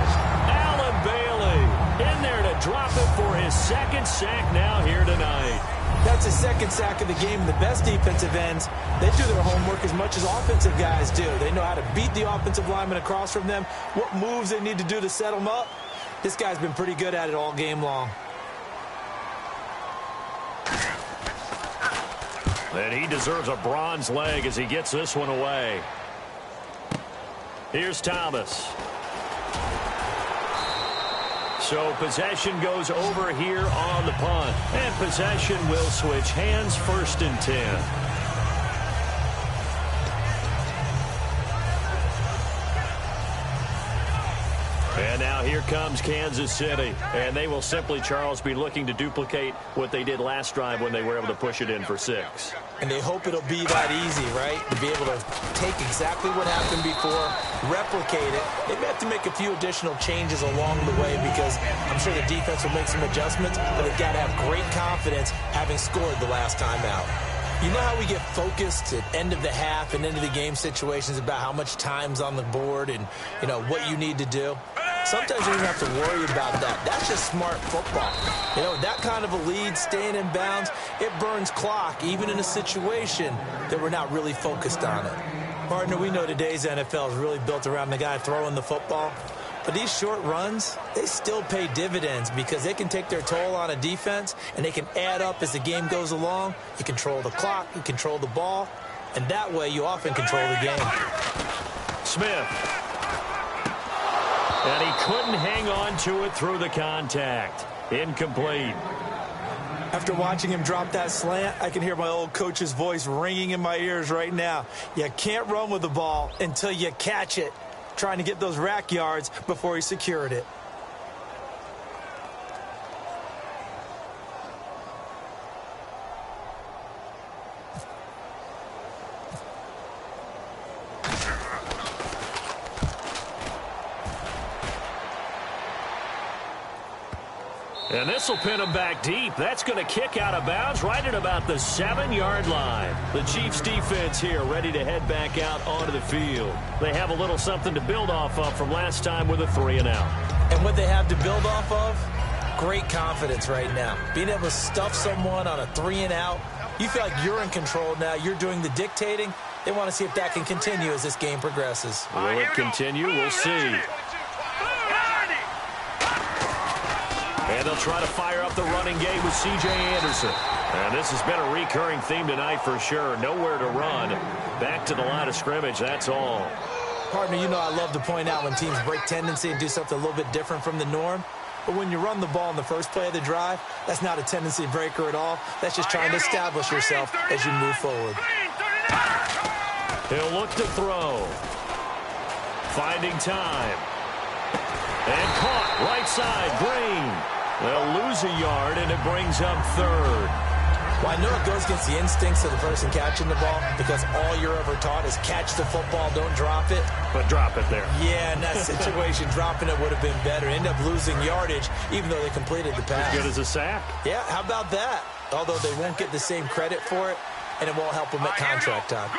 Allen Bailey in there to drop it for his second sack now here tonight. That's his second sack of the game. The best defensive ends, they do their homework as much as offensive guys do. They know how to beat the offensive lineman across from them, what moves they need to do to set them up. This guy's been pretty good at it all game long. And he deserves a bronze leg as he gets this one away. Here's Thomas. So possession goes over here on the punt. And possession will switch hands, 1st and 10. And now here comes Kansas City. And they will simply, Charles, be looking to duplicate what they did last drive when they were able to push it in for 6. And they hope it'll be that easy, right? To be able to take exactly what happened before, replicate it. They may have to make a few additional changes along the way because I'm sure the defense will make some adjustments, but they've got to have great confidence having scored the last time out. You know how we get focused at end of the half and into the game situations about how much time's on the board and, you know, what you need to do? Sometimes you don't have to worry about that. That's just smart football. You know, that kind of a lead, staying in bounds, it burns clock, even in a situation that we're not really focused on it. Partner, we know today's NFL is really built around the guy throwing the football. But these short runs, they still pay dividends because they can take their toll on a defense and they can add up as the game goes along. You control the clock, you control the ball, and that way you often control the game. Smith. And he couldn't hang on to it through the contact. Incomplete. After watching him drop that slant, I can hear my old coach's voice ringing in my ears right now. You can't run with the ball until you catch it. Trying to get those rack yards before he secured it. And this will pin him back deep. That's going to kick out of bounds right at about the 7-yard line. The Chiefs defense here ready to head back out onto the field. They have a little something to build off of from last time with a 3-and-out. And what they have to build off of? Great confidence right now. Being able to stuff someone on a 3-and-out. You feel like you're in control now. You're doing the dictating. They want to see if that can continue as this game progresses. Will it continue? We'll see. And they'll try to fire up the running game with C.J. Anderson. And this has been a recurring theme tonight for sure. Nowhere to run. Back to the line of scrimmage, that's all. Partner, you know I love to point out when teams break tendency and do something a little bit different from the norm. But when you run the ball in the first play of the drive, that's not a tendency breaker at all. That's just trying to establish yourself as you move forward. He'll look to throw. Finding time. And caught right side, Green. They'll lose a yard, and it brings up third. Well, I know it goes against the instincts of the person catching the ball because all you're ever taught is catch the football, don't drop it. But drop it there. Yeah, in that situation, dropping it would have been better. End up losing yardage, even though they completed the pass. As good as a sack. Yeah, how about that? Although they won't get the same credit for it, and it won't help them at contract time.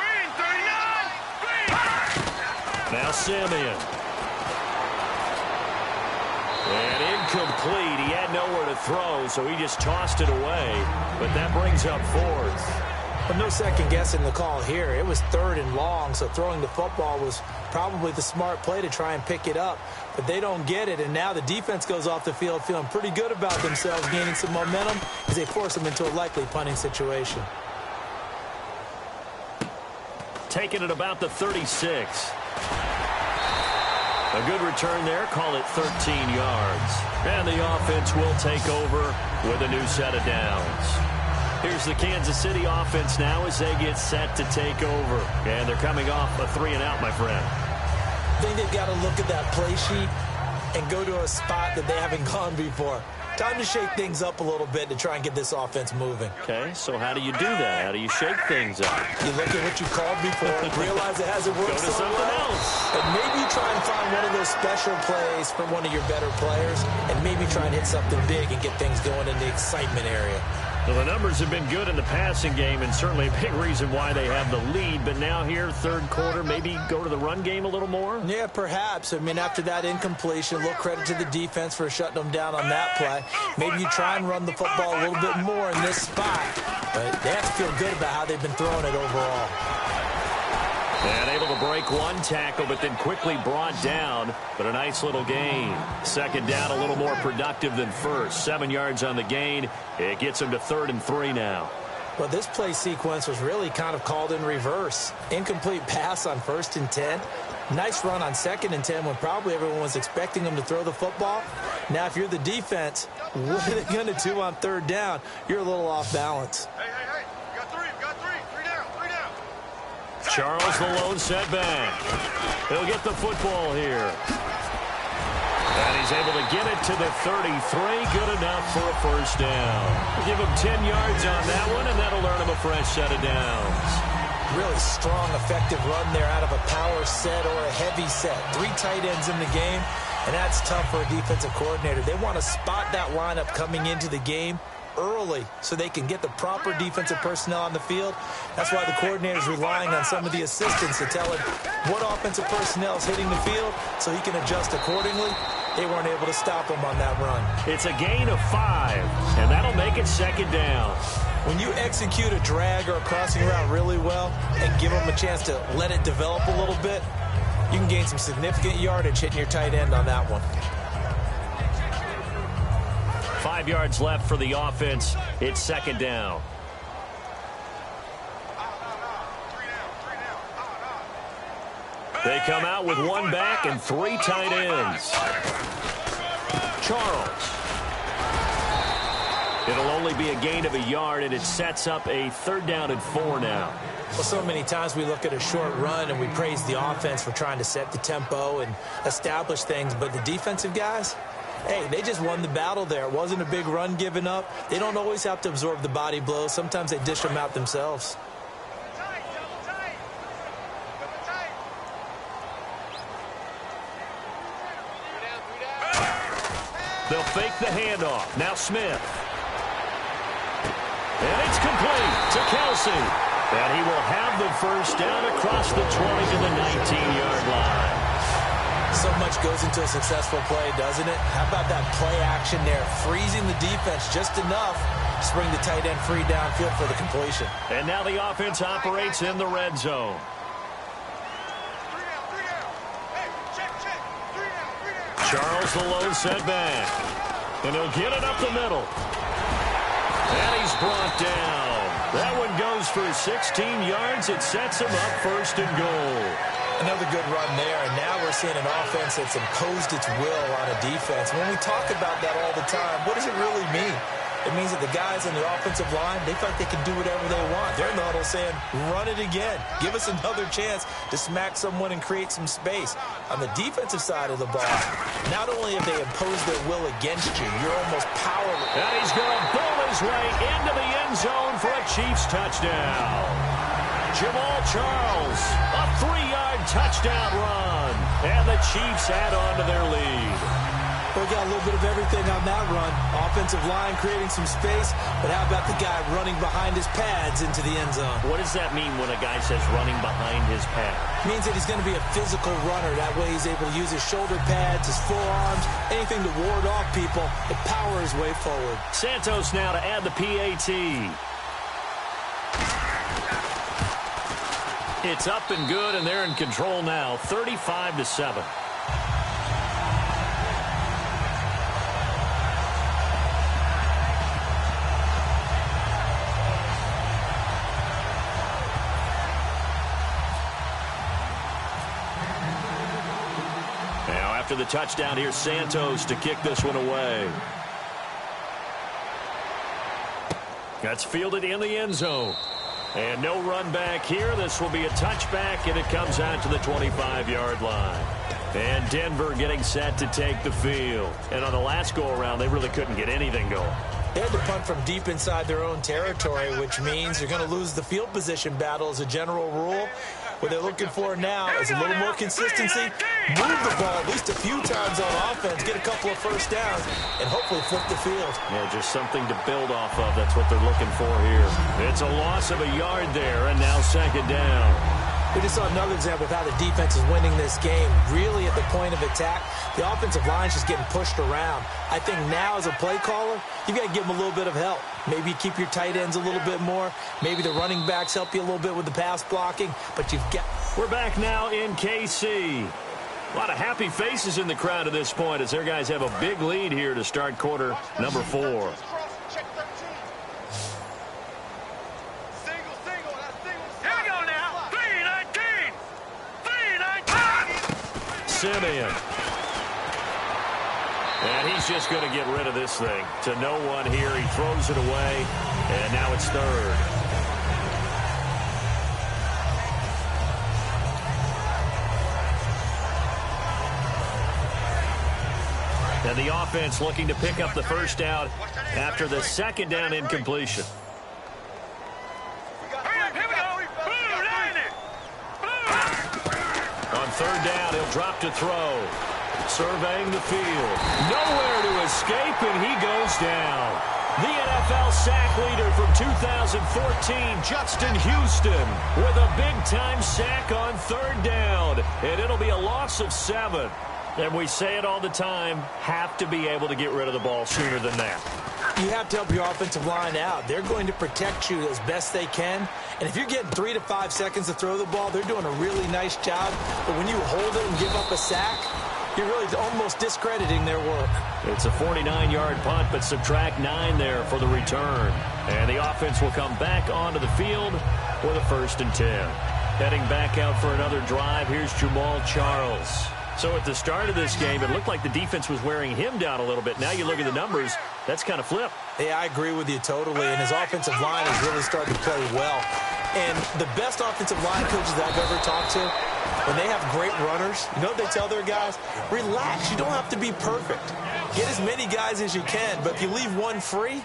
Now Simeon. And incomplete. He had nowhere to throw, so he just tossed it away. But that brings up fourth. But no second guessing the call here. It was 3rd and long, so throwing the football was probably the smart play to try and pick it up. But they don't get it, and now the defense goes off the field feeling pretty good about themselves, gaining some momentum as they force them into a likely punting situation. Taking it about the 36. A good return there. Call it 13 yards. And the offense will take over with a new set of downs. Here's the Kansas City offense now as they get set to take over. And they're coming off a 3-and-out, my friend. I think they've got to look at that play sheet and go to a spot that they haven't gone before. Time to shake things up a little bit to try and get this offense moving. Okay, so how do you do that? How do you shake things up? You look at what you called before, realize it hasn't worked Go to something else. And maybe you try and find one of those special plays from one of your better players, and maybe try and hit something big and get things going in the excitement area. Well, the numbers have been good in the passing game, and certainly a big reason why they have the lead. But now here, third quarter, maybe go to the run game a little more? Yeah, perhaps. I mean, after that incompletion, a little credit to the defense for shutting them down on that play. Maybe you try and run the football a little bit more in this spot. But they have to feel good about how they've been throwing it overall. And able to break one tackle, but then quickly brought down. But a nice little gain. Second down, a little more productive than first. 7 yards on the gain. It gets them to 3rd and 3 now. Well, this play sequence was really kind of called in reverse. Incomplete pass on 1st and 10. Nice run on 2nd and 10 when probably everyone was expecting them to throw the football. Now, if you're the defense, what are they going to do on 3rd down? You're a little off balance. Hey. We got three. Three down. Charles, the lone setback. He'll get the football here. And he's able to get it to the 33. Good enough for a first down. Give him 10 yards on that one, and that'll earn him a fresh set of downs. Really strong, effective run there out of a power set or a heavy set. 3 tight ends in the game, and that's tough for a defensive coordinator. They want to spot that lineup coming into the game early so they can get the proper defensive personnel on the field. That's why the coordinator is relying on some of the assistants to tell him what offensive personnel is hitting the field so he can adjust accordingly. They weren't able to stop him on that run. It's a gain of 5, and that'll make it 2nd down. When you execute a drag or a crossing route really well and give them a chance to let it develop a little bit, you can gain some significant yardage hitting your tight end on that one. 5 yards left for the offense. It's 2nd down. They come out with 1 back and 3 tight ends. Charles. It'll only be a gain of a yard, and it sets up a 3rd down and 4 now. Well, so many times we look at a short run and we praise the offense for trying to set the tempo and establish things, but the defensive guys, hey, they just won the battle there. It wasn't a big run given up. They don't always have to absorb the body blows. Sometimes they dish them out themselves. They'll fake the handoff. Now Smith. And it's complete to Kelsey. And he will have the 1st down across the 20 to the 19-yard line. So much goes into a successful play, doesn't it? How about that play action there, freezing the defense just enough to bring the tight end free downfield for the completion. And now the offense operates in the red zone. Charles the low setback. And he'll get it up the middle. And he's brought down. That one goes for 16 yards. It sets him up 1st and goal. Another good run there, and now we're seeing an offense that's imposed its will on a defense. When we talk about that all the time, what does it really mean? It means that the guys on the offensive line, they feel like they can do whatever they want. They're in the huddle saying, run it again. Give us another chance to smack someone and create some space. On the defensive side of the ball, not only have they imposed their will against you, you're almost powerless. And he's going to bull his way into the end zone for a Chiefs touchdown. Jamal Charles, a 3-yard touchdown run. And the Chiefs add on to their lead. We got a little bit of everything on that run. Offensive line creating some space, but how about the guy running behind his pads into the end zone? What does that mean when a guy says running behind his pad? It means that he's going to be a physical runner. That way he's able to use his shoulder pads, his forearms, anything to ward off people and power his way forward. Santos now to add the PAT. It's up and good, and they're in control now, 35-7. After the touchdown, here's Santos to kick this one away. That's fielded in the end zone. And no run back here. This will be a touchback, and it comes out to the 25-yard line. And Denver getting set to take the field. And on the last go-around, they really couldn't get anything going. They had to punt from deep inside their own territory, which means you're going to lose the field position battle as a general rule. What they're looking for now is a little more consistency, move the ball at least a few times on offense, get a couple of 1st downs, and hopefully flip the field. Yeah, just something to build off of. That's what they're looking for here. It's a loss of a yard there, and now 2nd down. We just saw another example of how the defense is winning this game. Really at the point of attack, the offensive line is just getting pushed around. I think now as a play caller, you've got to give them a little bit of help. Maybe keep your tight ends a little bit more. Maybe the running backs help you a little bit with the pass blocking. But you've got... We're back now in KC. A lot of happy faces in the crowd at this point as their guys have a big lead here to start quarter number 4. Simeon. And he's just going to get rid of this thing. To no one here. He throws it away. And now it's 3rd. And the offense looking to pick up the 1st down after the 2nd down incompletion. On 3rd down, he'll drop to throw. Surveying the field. Nowhere to escape, and he goes down. The NFL sack leader from 2014, Justin Houston, with a big-time sack on 3rd down. And it'll be a loss of 7. And we say it all the time, have to be able to get rid of the ball sooner than that. You have to help your offensive line out. They're going to protect you as best they can. And if you're getting 3 to 5 seconds to throw the ball, they're doing a really nice job. But when you hold it and give up a sack, you're really almost discrediting their work. It's a 49-yard punt, but subtract 9 there for the return. And the offense will come back onto the field with a 1st and 10. Heading back out for another drive, here's Jamal Charles. So at the start of this game, it looked like the defense was wearing him down a little bit. Now you look at the numbers, that's kind of flipped. Yeah, I agree with you totally, and his offensive line is really starting to play well. And the best offensive line coaches that I've ever talked to, when they have great runners, you know what they tell their guys? Relax, you don't have to be perfect. Get as many guys as you can, but if you leave one free,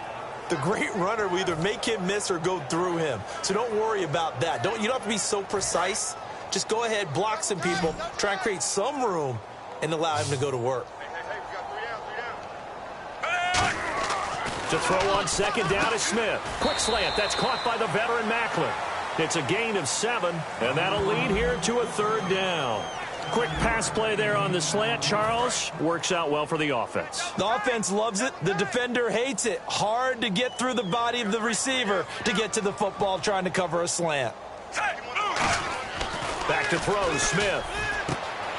the great runner will either make him miss or go through him. So don't worry about that. You don't have to be so precise. Just go ahead, block some people, try and create some room, and allow him to go to work. To throw on second down is Smith. Quick slant. That's caught by the veteran Macklin. It's a gain of 7, and that'll lead here to a third down. Quick pass play there on the slant, Charles. Works out well for the offense. The offense loves it. The defender hates it. Hard to get through the body of the receiver to get to the football trying to cover a slant. Back to throw, Smith.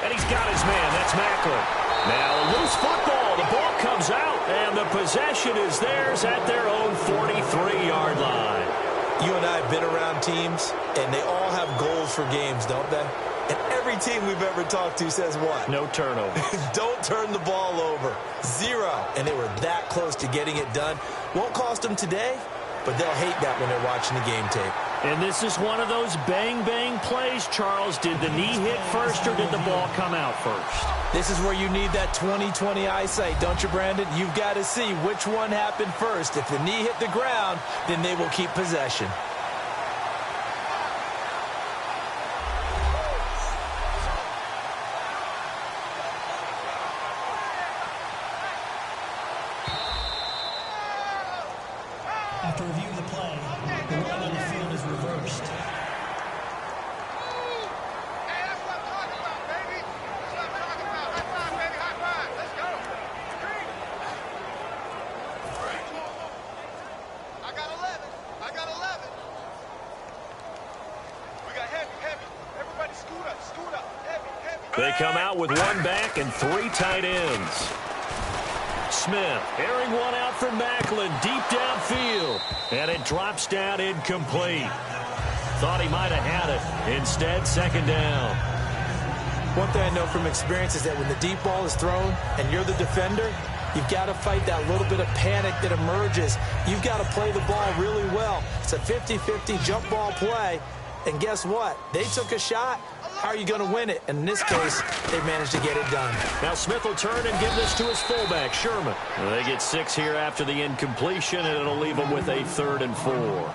And he's got his man. That's Macklin. Now a loose football. The ball comes out, and the possession is theirs at their own 43-yard line. You and I have been around teams, and they all have goals for games, don't they? And every team we've ever talked to says what? No turnovers. Don't turn the ball over. 0. And they were that close to getting it done. Won't cost them today, but they'll hate that when they're watching the game tape. And this is one of those bang-bang plays, Charles. Did the knee hit first or did the ball come out first? This is where you need that 20/20 eyesight, don't you, Brandon? You've got to see which one happened first. If the knee hit the ground, then they will keep possession. After review of the play, the ruling on the field is reversed. Hey, that's what I'm talking about, baby. That's what I'm talking about. High five, baby. High five. Let's go. I got 11. I got 11. We got heavy. Everybody scoot up. Heavy. They come out with one back and 3 tight ends. Smith airing one out for Macklin deep downfield, and it drops down incomplete. Thought he might have had it. Instead, second down. One thing I know from experience is that when the deep ball is thrown and you're the defender, you've got to fight that little bit of panic that emerges. You've got to play the ball really well. It's a 50-50 jump ball play, and guess what? They took a shot. How are you going to win it? And in this case, they managed to get it done. Now Smith will turn and give this to his fullback, Sherman. They get 6 here after the incompletion, and it'll leave them with a 3rd and 4.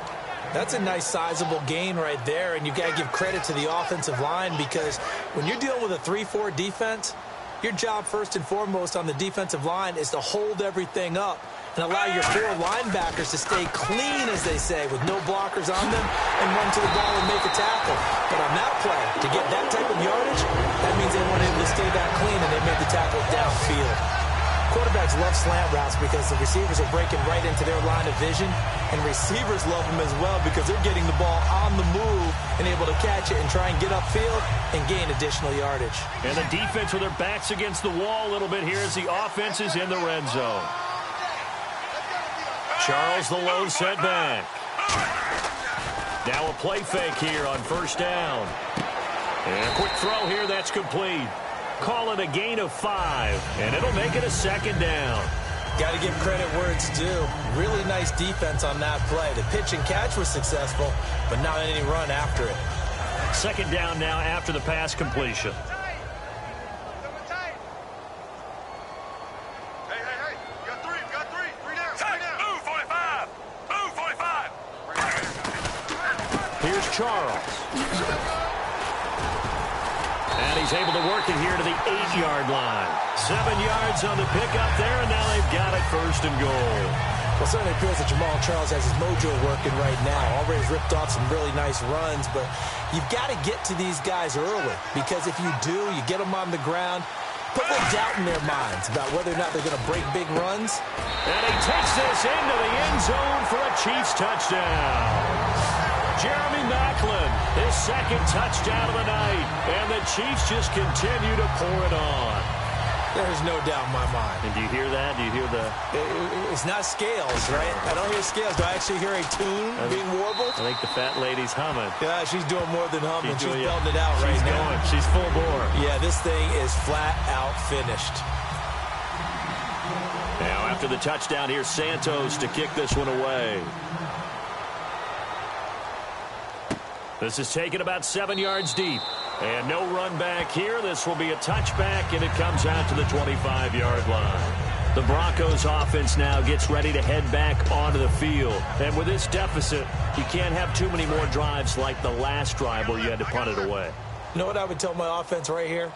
That's a nice sizable gain right there, and you've got to give credit to the offensive line because when you're dealing with a 3-4 defense, your job first and foremost on the defensive line is to hold everything up and allow your 4 linebackers to stay clean, as they say, with no blockers on them and run to the ball and make a tackle. But on that play, to get that type of yardage, that means they weren't able to stay that clean and they made the tackle downfield. Quarterbacks love slant routes because the receivers are breaking right into their line of vision, and receivers love them as well because they're getting the ball on the move and able to catch it and try and get upfield and gain additional yardage. And the defense with their backs against the wall a little bit here as the offense is in the red zone. Charles the low setback. Now a play fake here on first down. And a quick throw here, that's complete. Call it a gain of 5, and it'll make it a 2nd down. Got to give credit where it's due. Really nice defense on that play. The pitch and catch was successful, but not any run after it. 2nd down now after the pass completion. Charles. And he's able to work it here to the 8-yard line. 7 yards on the pickup there, and now they've got it 1st and goal. Well, certainly appears that Jamal Charles has his mojo working right now. Already ripped off some really nice runs, but you've got to get to these guys early because if you do, you get them on the ground, put a little doubt in their minds about whether or not they're going to break big runs. And he takes this into the end zone for a Chiefs touchdown. Jeremy Macklin, his 2nd touchdown of the night, and the Chiefs just continue to pour it on. There's no doubt in my mind. And do you hear that? Do you hear the... It's not scales, right? I don't hear scales. Do I actually hear a tune being warbled? I think the fat lady's humming. Yeah, she's doing more than humming. She's doing belting it out right now. now. She's going. She's full bore. Yeah, this thing is flat out finished. Now, after the touchdown, here's Santos to kick this one away. This is taken about 7 yards deep. And no run back here. This will be a touchback, and it comes out to the 25-yard line. The Broncos offense now gets ready to head back onto the field. And with this deficit, you can't have too many more drives like the last drive where you had to punt it away. You know what I would tell my offense right here?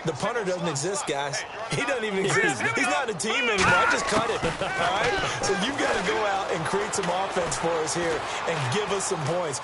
The punter doesn't exist, guys. He doesn't even exist. He's not a team anymore. I just cut it. All right? So you've got to go out and create some offense for us here and give us some points.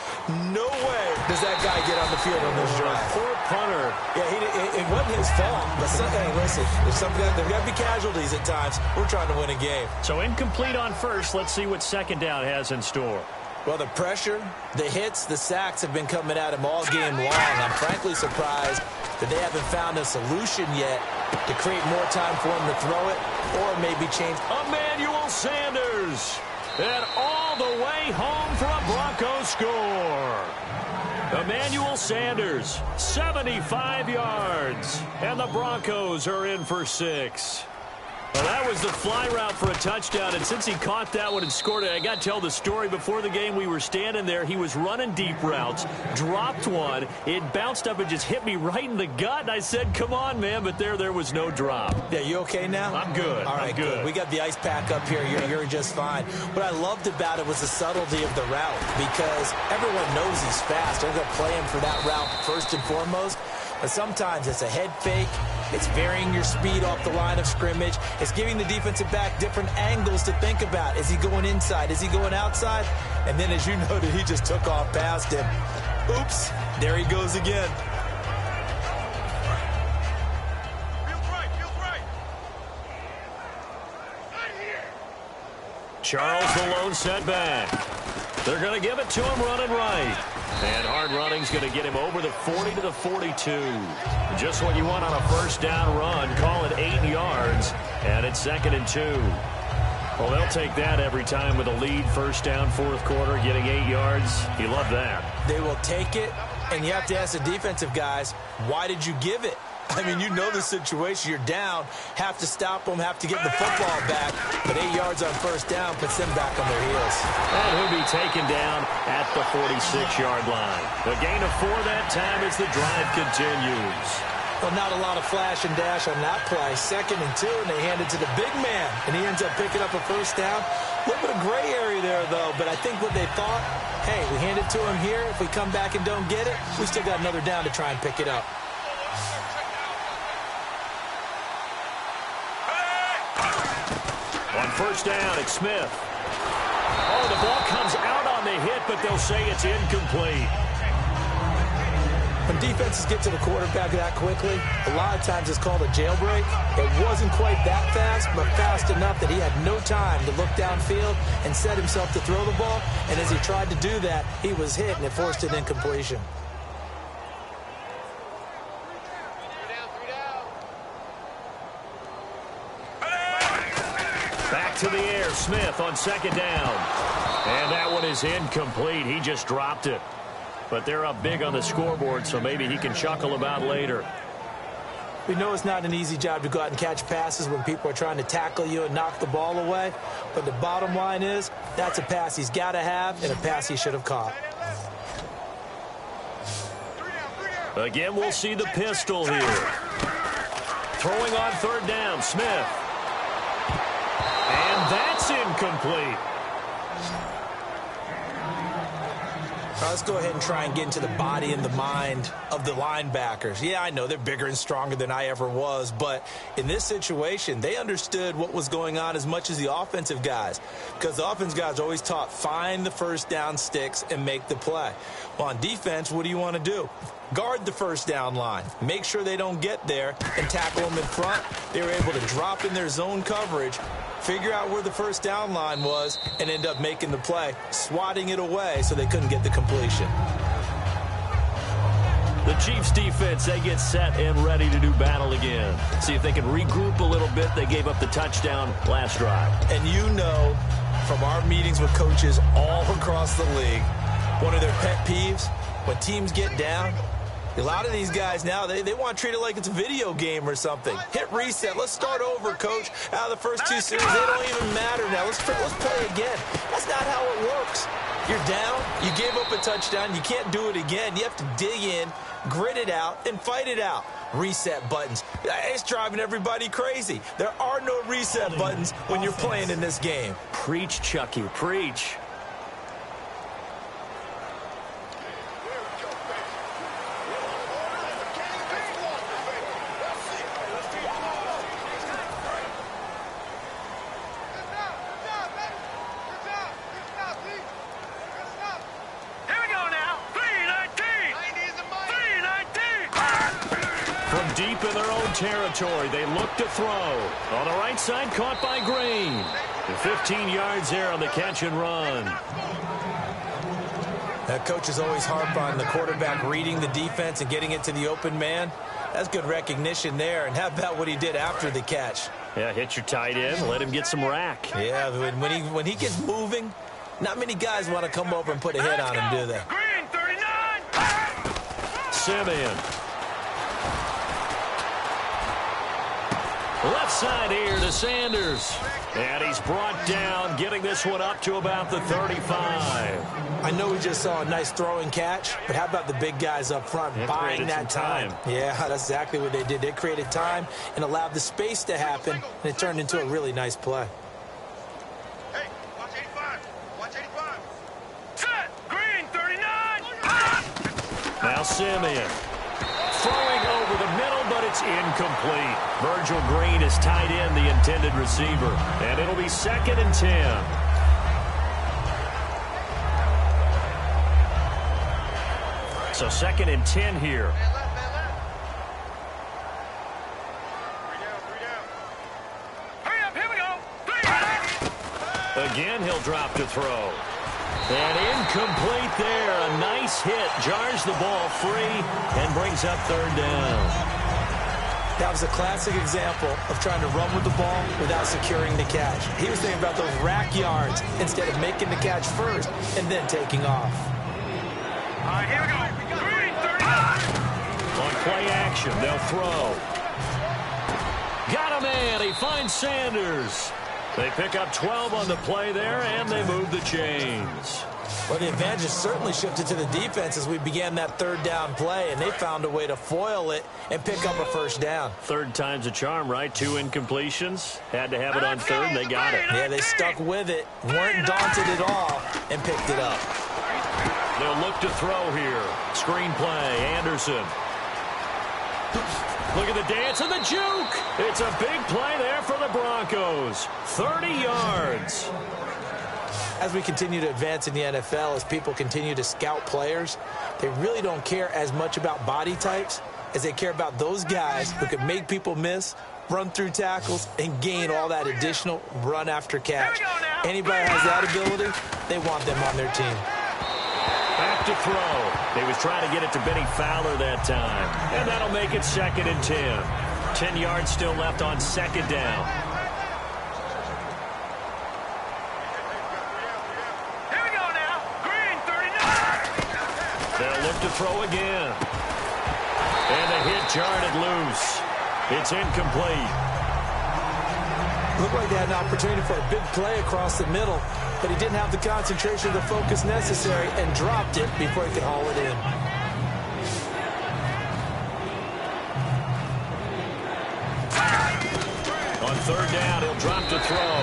No way does that guy get on the field on this drive. Poor punter. Yeah, it wasn't his fault. But hey, listen, there's got to be casualties at times. We're trying to win a game. So incomplete on first. Let's see what second down has in store. Well, the pressure, the hits, the sacks have been coming at him all game long. I'm frankly surprised that they haven't found a solution yet to create more time for him to throw it or maybe change. Emmanuel Sanders. And all the way home for a Broncos score. Emmanuel Sanders, 75 yards. And the Broncos are in for 6. Well, that was the fly route for a touchdown, and since he caught that one and scored it, I got to tell the story. Before the game, we were standing there. He was running deep routes, dropped one. It bounced up and just hit me right in the gut, and I said, come on, man, but there was no drop. Yeah, you okay now? I'm good. All right, I'm good. We got the ice pack up here. You're just fine. What I loved about it was the subtlety of the route because everyone knows he's fast. They're going to play him for that route first and foremost. But sometimes it's a head fake. It's varying your speed off the line of scrimmage. It's giving the defensive back different angles to think about. Is he going inside? Is he going outside? And then, as you noted, he just took off past him. Oops. There he goes again. Feels right. Charles the lone setback. They're going to give it to him running right. And hard running's going to get him over the 40 to the 42. Just what you want on a first down run. Call it 8 yards. And it's 2nd and 2. Well, they'll take that every time with a lead. First down, fourth quarter, getting 8 yards. You love that. They will take it. And you have to ask the defensive guys, why did you give it? I mean, you know the situation. You're down. Have to stop them. Have to get the football back. But 8 yards on first down puts them back on their heels. And he'll be taken down at the 46-yard line. A gain of 4 that time as the drive continues. Well, not a lot of flash and dash on that play. 2nd and 2, and they hand it to the big man. And he ends up picking up a first down. A little bit of gray area there, though. But I think what they thought, hey, we hand it to him here. If we come back and don't get it, we still got another down to try and pick it up. On first down, it's Smith. Oh, the ball comes out on the hit, but they'll say it's incomplete. When defenses get to the quarterback that quickly, a lot of times it's called a jailbreak. It wasn't quite that fast, but fast enough that he had no time to look downfield and set himself to throw the ball. And as he tried to do that, he was hit, and it forced an incompletion. Back to the air, Smith on second down. And that one is incomplete. He just dropped it. But they're up big on the scoreboard, so maybe he can chuckle about later. We know it's not an easy job to go out and catch passes when people are trying to tackle you and knock the ball away. But the bottom line is, that's a pass he's got to have and a pass he should have caught. Again, we'll see the pistol here. Throwing on third down, Smith. And that's incomplete. Let's go ahead and try and get into the body and the mind of the linebackers. Yeah, I know they're bigger and stronger than I ever was, but in this situation, they understood what was going on as much as the offensive guys, because the offensive guys are always taught, find the first down sticks and make the play. Well, on defense, what do you want to do? Guard the first down line. Make sure they don't get there and tackle them in front. They were able to drop in their zone coverage, figure out where the first down line was, and end up making the play, swatting it away so they couldn't get the completion. The Chiefs defense, they get set and ready to do battle again. See if they can regroup a little bit. They gave up the touchdown last drive. And you know from our meetings with coaches all across the league, one of their pet peeves, when teams get down, a lot of these guys now, they want to treat it like it's a video game or something. Hit reset. Let's start over, coach. Out of the first two series, they don't even matter now. Let's play again. That's not how it works. You're down. You gave up a touchdown. You can't do it again. You have to dig in, grit it out, and fight it out. Reset buttons. It's driving everybody crazy. There are no reset buttons when you're playing in this game. Preach, Chucky. Preach. Deep in their own territory, they look to throw. On the right side, caught by Green. And 15 yards there on the catch and run. That coach is always harp on the quarterback reading the defense and getting it to the open man. That's good recognition there. And how about what he did after the catch? Yeah, hit your tight end, let him get some rack. Yeah, when he gets moving, not many guys want to come over and put a hit on him, do they? Green, 39. Simeon. Left side here to Sanders. And he's brought down, getting this one up to about the 35. I know we just saw a nice throwing catch, but how about the big guys up front buying that time? Yeah, that's exactly what they did. They created time and allowed the space to happen, and it turned into a really nice play. Hey, watch 85. Watch 85. Set. Green, 39. Now Simeon. Throwing over the middle, but it's incomplete. Virgil Green is tight end, the intended receiver. And it'll be 2nd and 10. So 2nd and 10 here. Hurry up, here we go. Again, he'll drop to throw. And incomplete there. A nice hit. Jars the ball free and brings up 3rd down. That was a classic example of trying to run with the ball without securing the catch. He was thinking about those rack yards instead of making the catch first and then taking off. All right, here we go. Green, 39. On play action, they'll throw. Got a man. He finds Sanders. They pick up 12 on the play there, and they move the chains. Well, the advantage certainly shifted to the defense as we began that 3rd down play, and they found a way to foil it and pick up a 1st down. 3rd time's a charm, right? 2 incompletions. Had to have it on 3rd, and they got it. Yeah, they stuck with it, weren't daunted at all, and picked it up. They'll look to throw here. Screen play, Anderson. Look at the dance and the juke. It's a big play there for the Broncos. 30 yards. As we continue to advance in the NFL, as people continue to scout players, they really don't care as much about body types as they care about those guys who can make people miss, run through tackles, and gain all that additional run after catch. Anybody has that ability, they want them on their team. Back to throw. He was trying to get it to Benny Fowler that time. And that'll make it 2nd and 10. 10 yards still left on 2nd down. Here we go now. Green, 39. They'll look to throw again. And the hit jarred it loose. It's incomplete. Looked like they had an opportunity for a big play across the middle, but he didn't have the concentration or the focus necessary and dropped it before he could haul it in. On 3rd down, he'll drop to throw.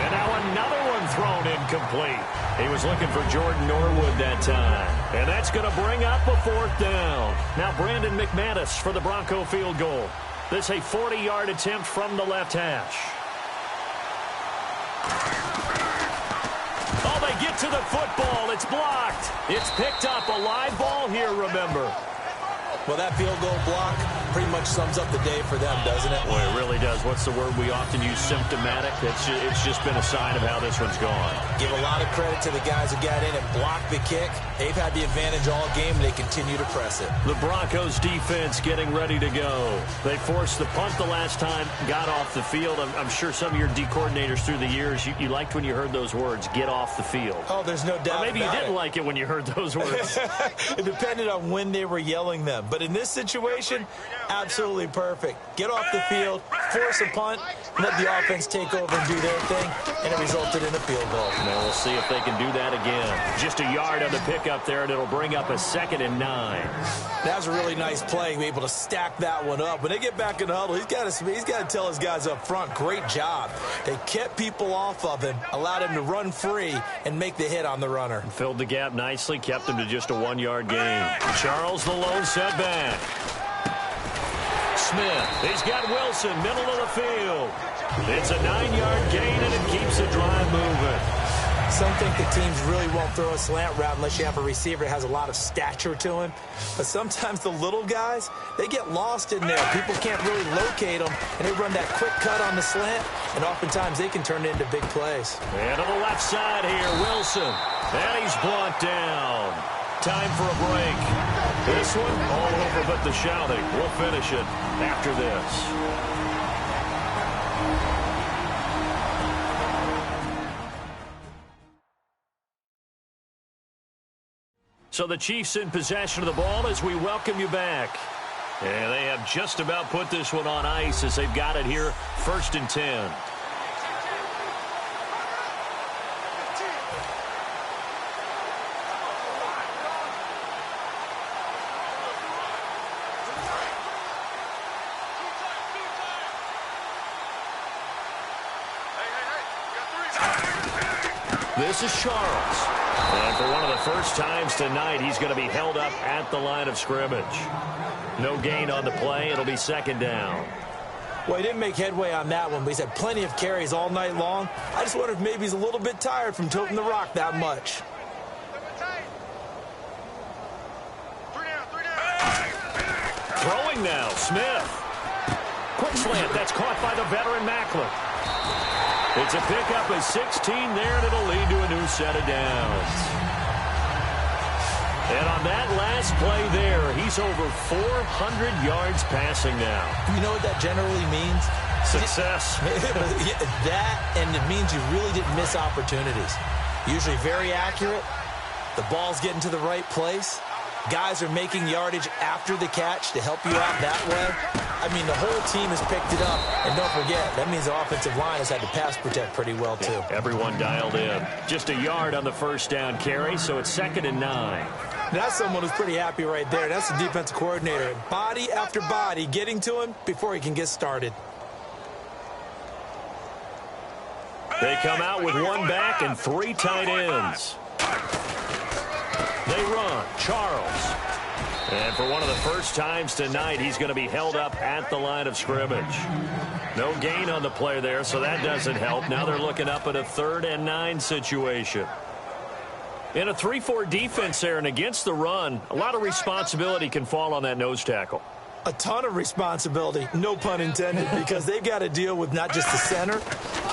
And now another one thrown incomplete. He was looking for Jordan Norwood that time. And that's going to bring up a 4th down. Now Brandon McManus for the Bronco field goal. This a 40-yard attempt from the left hash. Oh, they get to the football. It's blocked. It's picked up. A live ball here, remember. Well, that field goal block pretty much sums up the day for them, doesn't it? Well, it really does. What's the word we often use? Symptomatic. It's just been a sign of how this one's gone. Give a lot of credit to the guys who got in and blocked the kick. They've had the advantage all game, and they continue to press it. The Broncos defense getting ready to go. They forced the punt the last time, got off the field. I'm sure some of your D coordinators through the years, you liked when you heard those words, get off the field. Oh, there's no doubt. Or maybe you didn't like it when you heard those words. It depended on when they were yelling them. But in this situation, absolutely perfect. Get off the field, force a punt, let the offense take over and do their thing, and it resulted in a field goal. Now we'll see if they can do that again. Just a yard on the pickup there, and it'll bring up a 2nd and 9. That was a really nice play, be able to stack that one up. When they get back in the huddle, he's got to tell his guys up front, great job. They kept people off of him, allowed him to run free, and make the hit on the runner. Filled the gap nicely, kept him to just a 1-yard gain. Charles, the lone setback. Smith, he's got Wilson, middle of the field. It's a 9-yard gain, and it keeps the drive moving. Some think the teams really won't throw a slant route unless you have a receiver that has a lot of stature to him. But sometimes the little guys, they get lost in there. People can't really locate them, and they run that quick cut on the slant, and oftentimes they can turn it into big plays. And to the left side here, Wilson. And he's brought down. Time for a break. This one, all over but the shouting. We'll finish it after this. So the Chiefs in possession of the ball as we welcome you back. And they have just about put this one on ice as they've got it here, 1st and 10. This is Charles. And for one of the first times tonight, he's going to be held up at the line of scrimmage. No gain on the play. It'll be 2nd down. Well, he didn't make headway on that one, but he's had plenty of carries all night long. I just wonder if maybe he's a little bit tired from toting the rock that much. Throwing now, Smith. Quick slant. That's caught by the veteran Macklin. It's a pickup of 16 there, and it'll lead to a new set of downs. And on that last play there, he's over 400 yards passing now. You know what that generally means? Success. That, and it means you really didn't miss opportunities. Usually very accurate. The ball's getting to the right place. Guys are making yardage after the catch to help you out that way. I mean, the whole team has picked it up. And don't forget, that means the offensive line has had to pass protect pretty well, too. Yeah, everyone dialed in. Just a yard on the first down carry, so it's 2nd and 9. That's someone who's pretty happy right there. That's the defensive coordinator. Body after body getting to him before he can get started. They come out with one back and 3 tight ends. They run. Charles. And for one of the first times tonight, he's going to be held up at the line of scrimmage. No gain on the play there, so that doesn't help. Now they're looking up at a 3rd and 9 situation. In a 3-4 defense there and against the run, a lot of responsibility can fall on that nose tackle. A ton of responsibility, no pun intended, because they've got to deal with not just the center,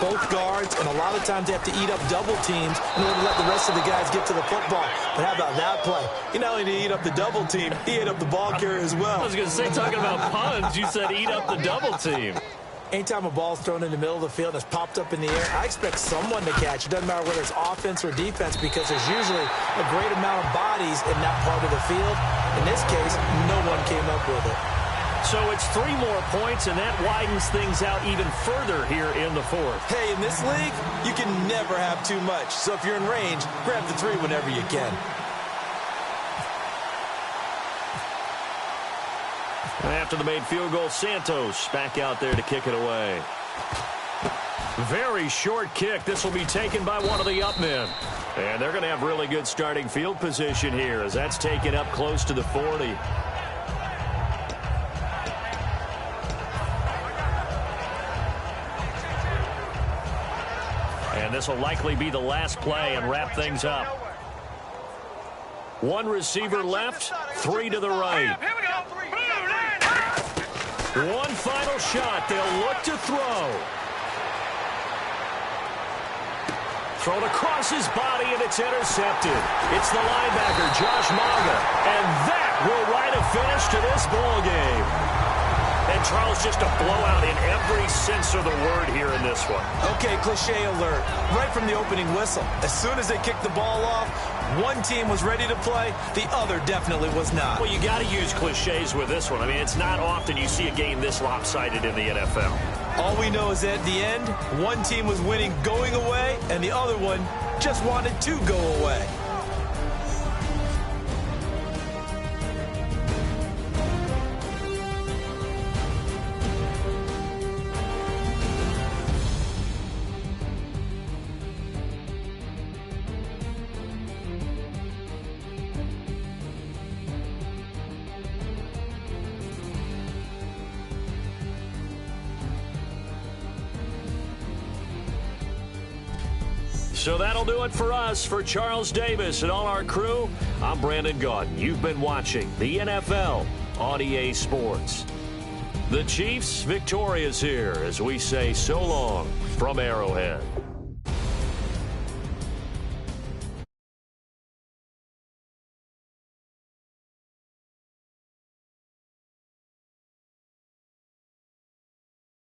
both guards, and a lot of times they have to eat up double teams in order to let the rest of the guys get to the football. But how about that play? He not only did he eat up the double team, he ate up the ball carrier as well. I was going to say, talking about puns, you said eat up the double team. Anytime a ball's thrown in the middle of the field and it's popped up in the air, I expect someone to catch. It doesn't matter whether it's offense or defense because there's usually a great amount of bodies in that part of the field. In this case, no one came up with it. So it's 3 more points, and that widens things out even further here in the 4th. Hey, in this league, you can never have too much. So if you're in range, grab the 3 whenever you can. After the made field goal, Santos back out there to kick it away. Very short kick. This will be taken by one of the up men. And they're going to have really good starting field position here as that's taken up close to the 40. And this will likely be the last play and wrap things up. 1 receiver left, 3 to the right. One final shot. They'll look to throw. Thrown across his body, and it's intercepted. It's the linebacker, Josh Maga. And that will write a finish to this ball game. And, Charles, just a blowout in every sense of the word here in this one. Okay, cliche alert. Right from the opening whistle. As soon as they kicked the ball off, one team was ready to play. The other definitely was not. Well, you got to use cliches with this one. I mean, it's not often you see a game this lopsided in the NFL. All we know is at the end, one team was winning going away, and the other one just wanted to go away. So that'll do it for us. For Charles Davis and all our crew, I'm Brandon Gaudin. You've been watching the NFL on EA Sports. The Chiefs victorious here as we say so long from Arrowhead.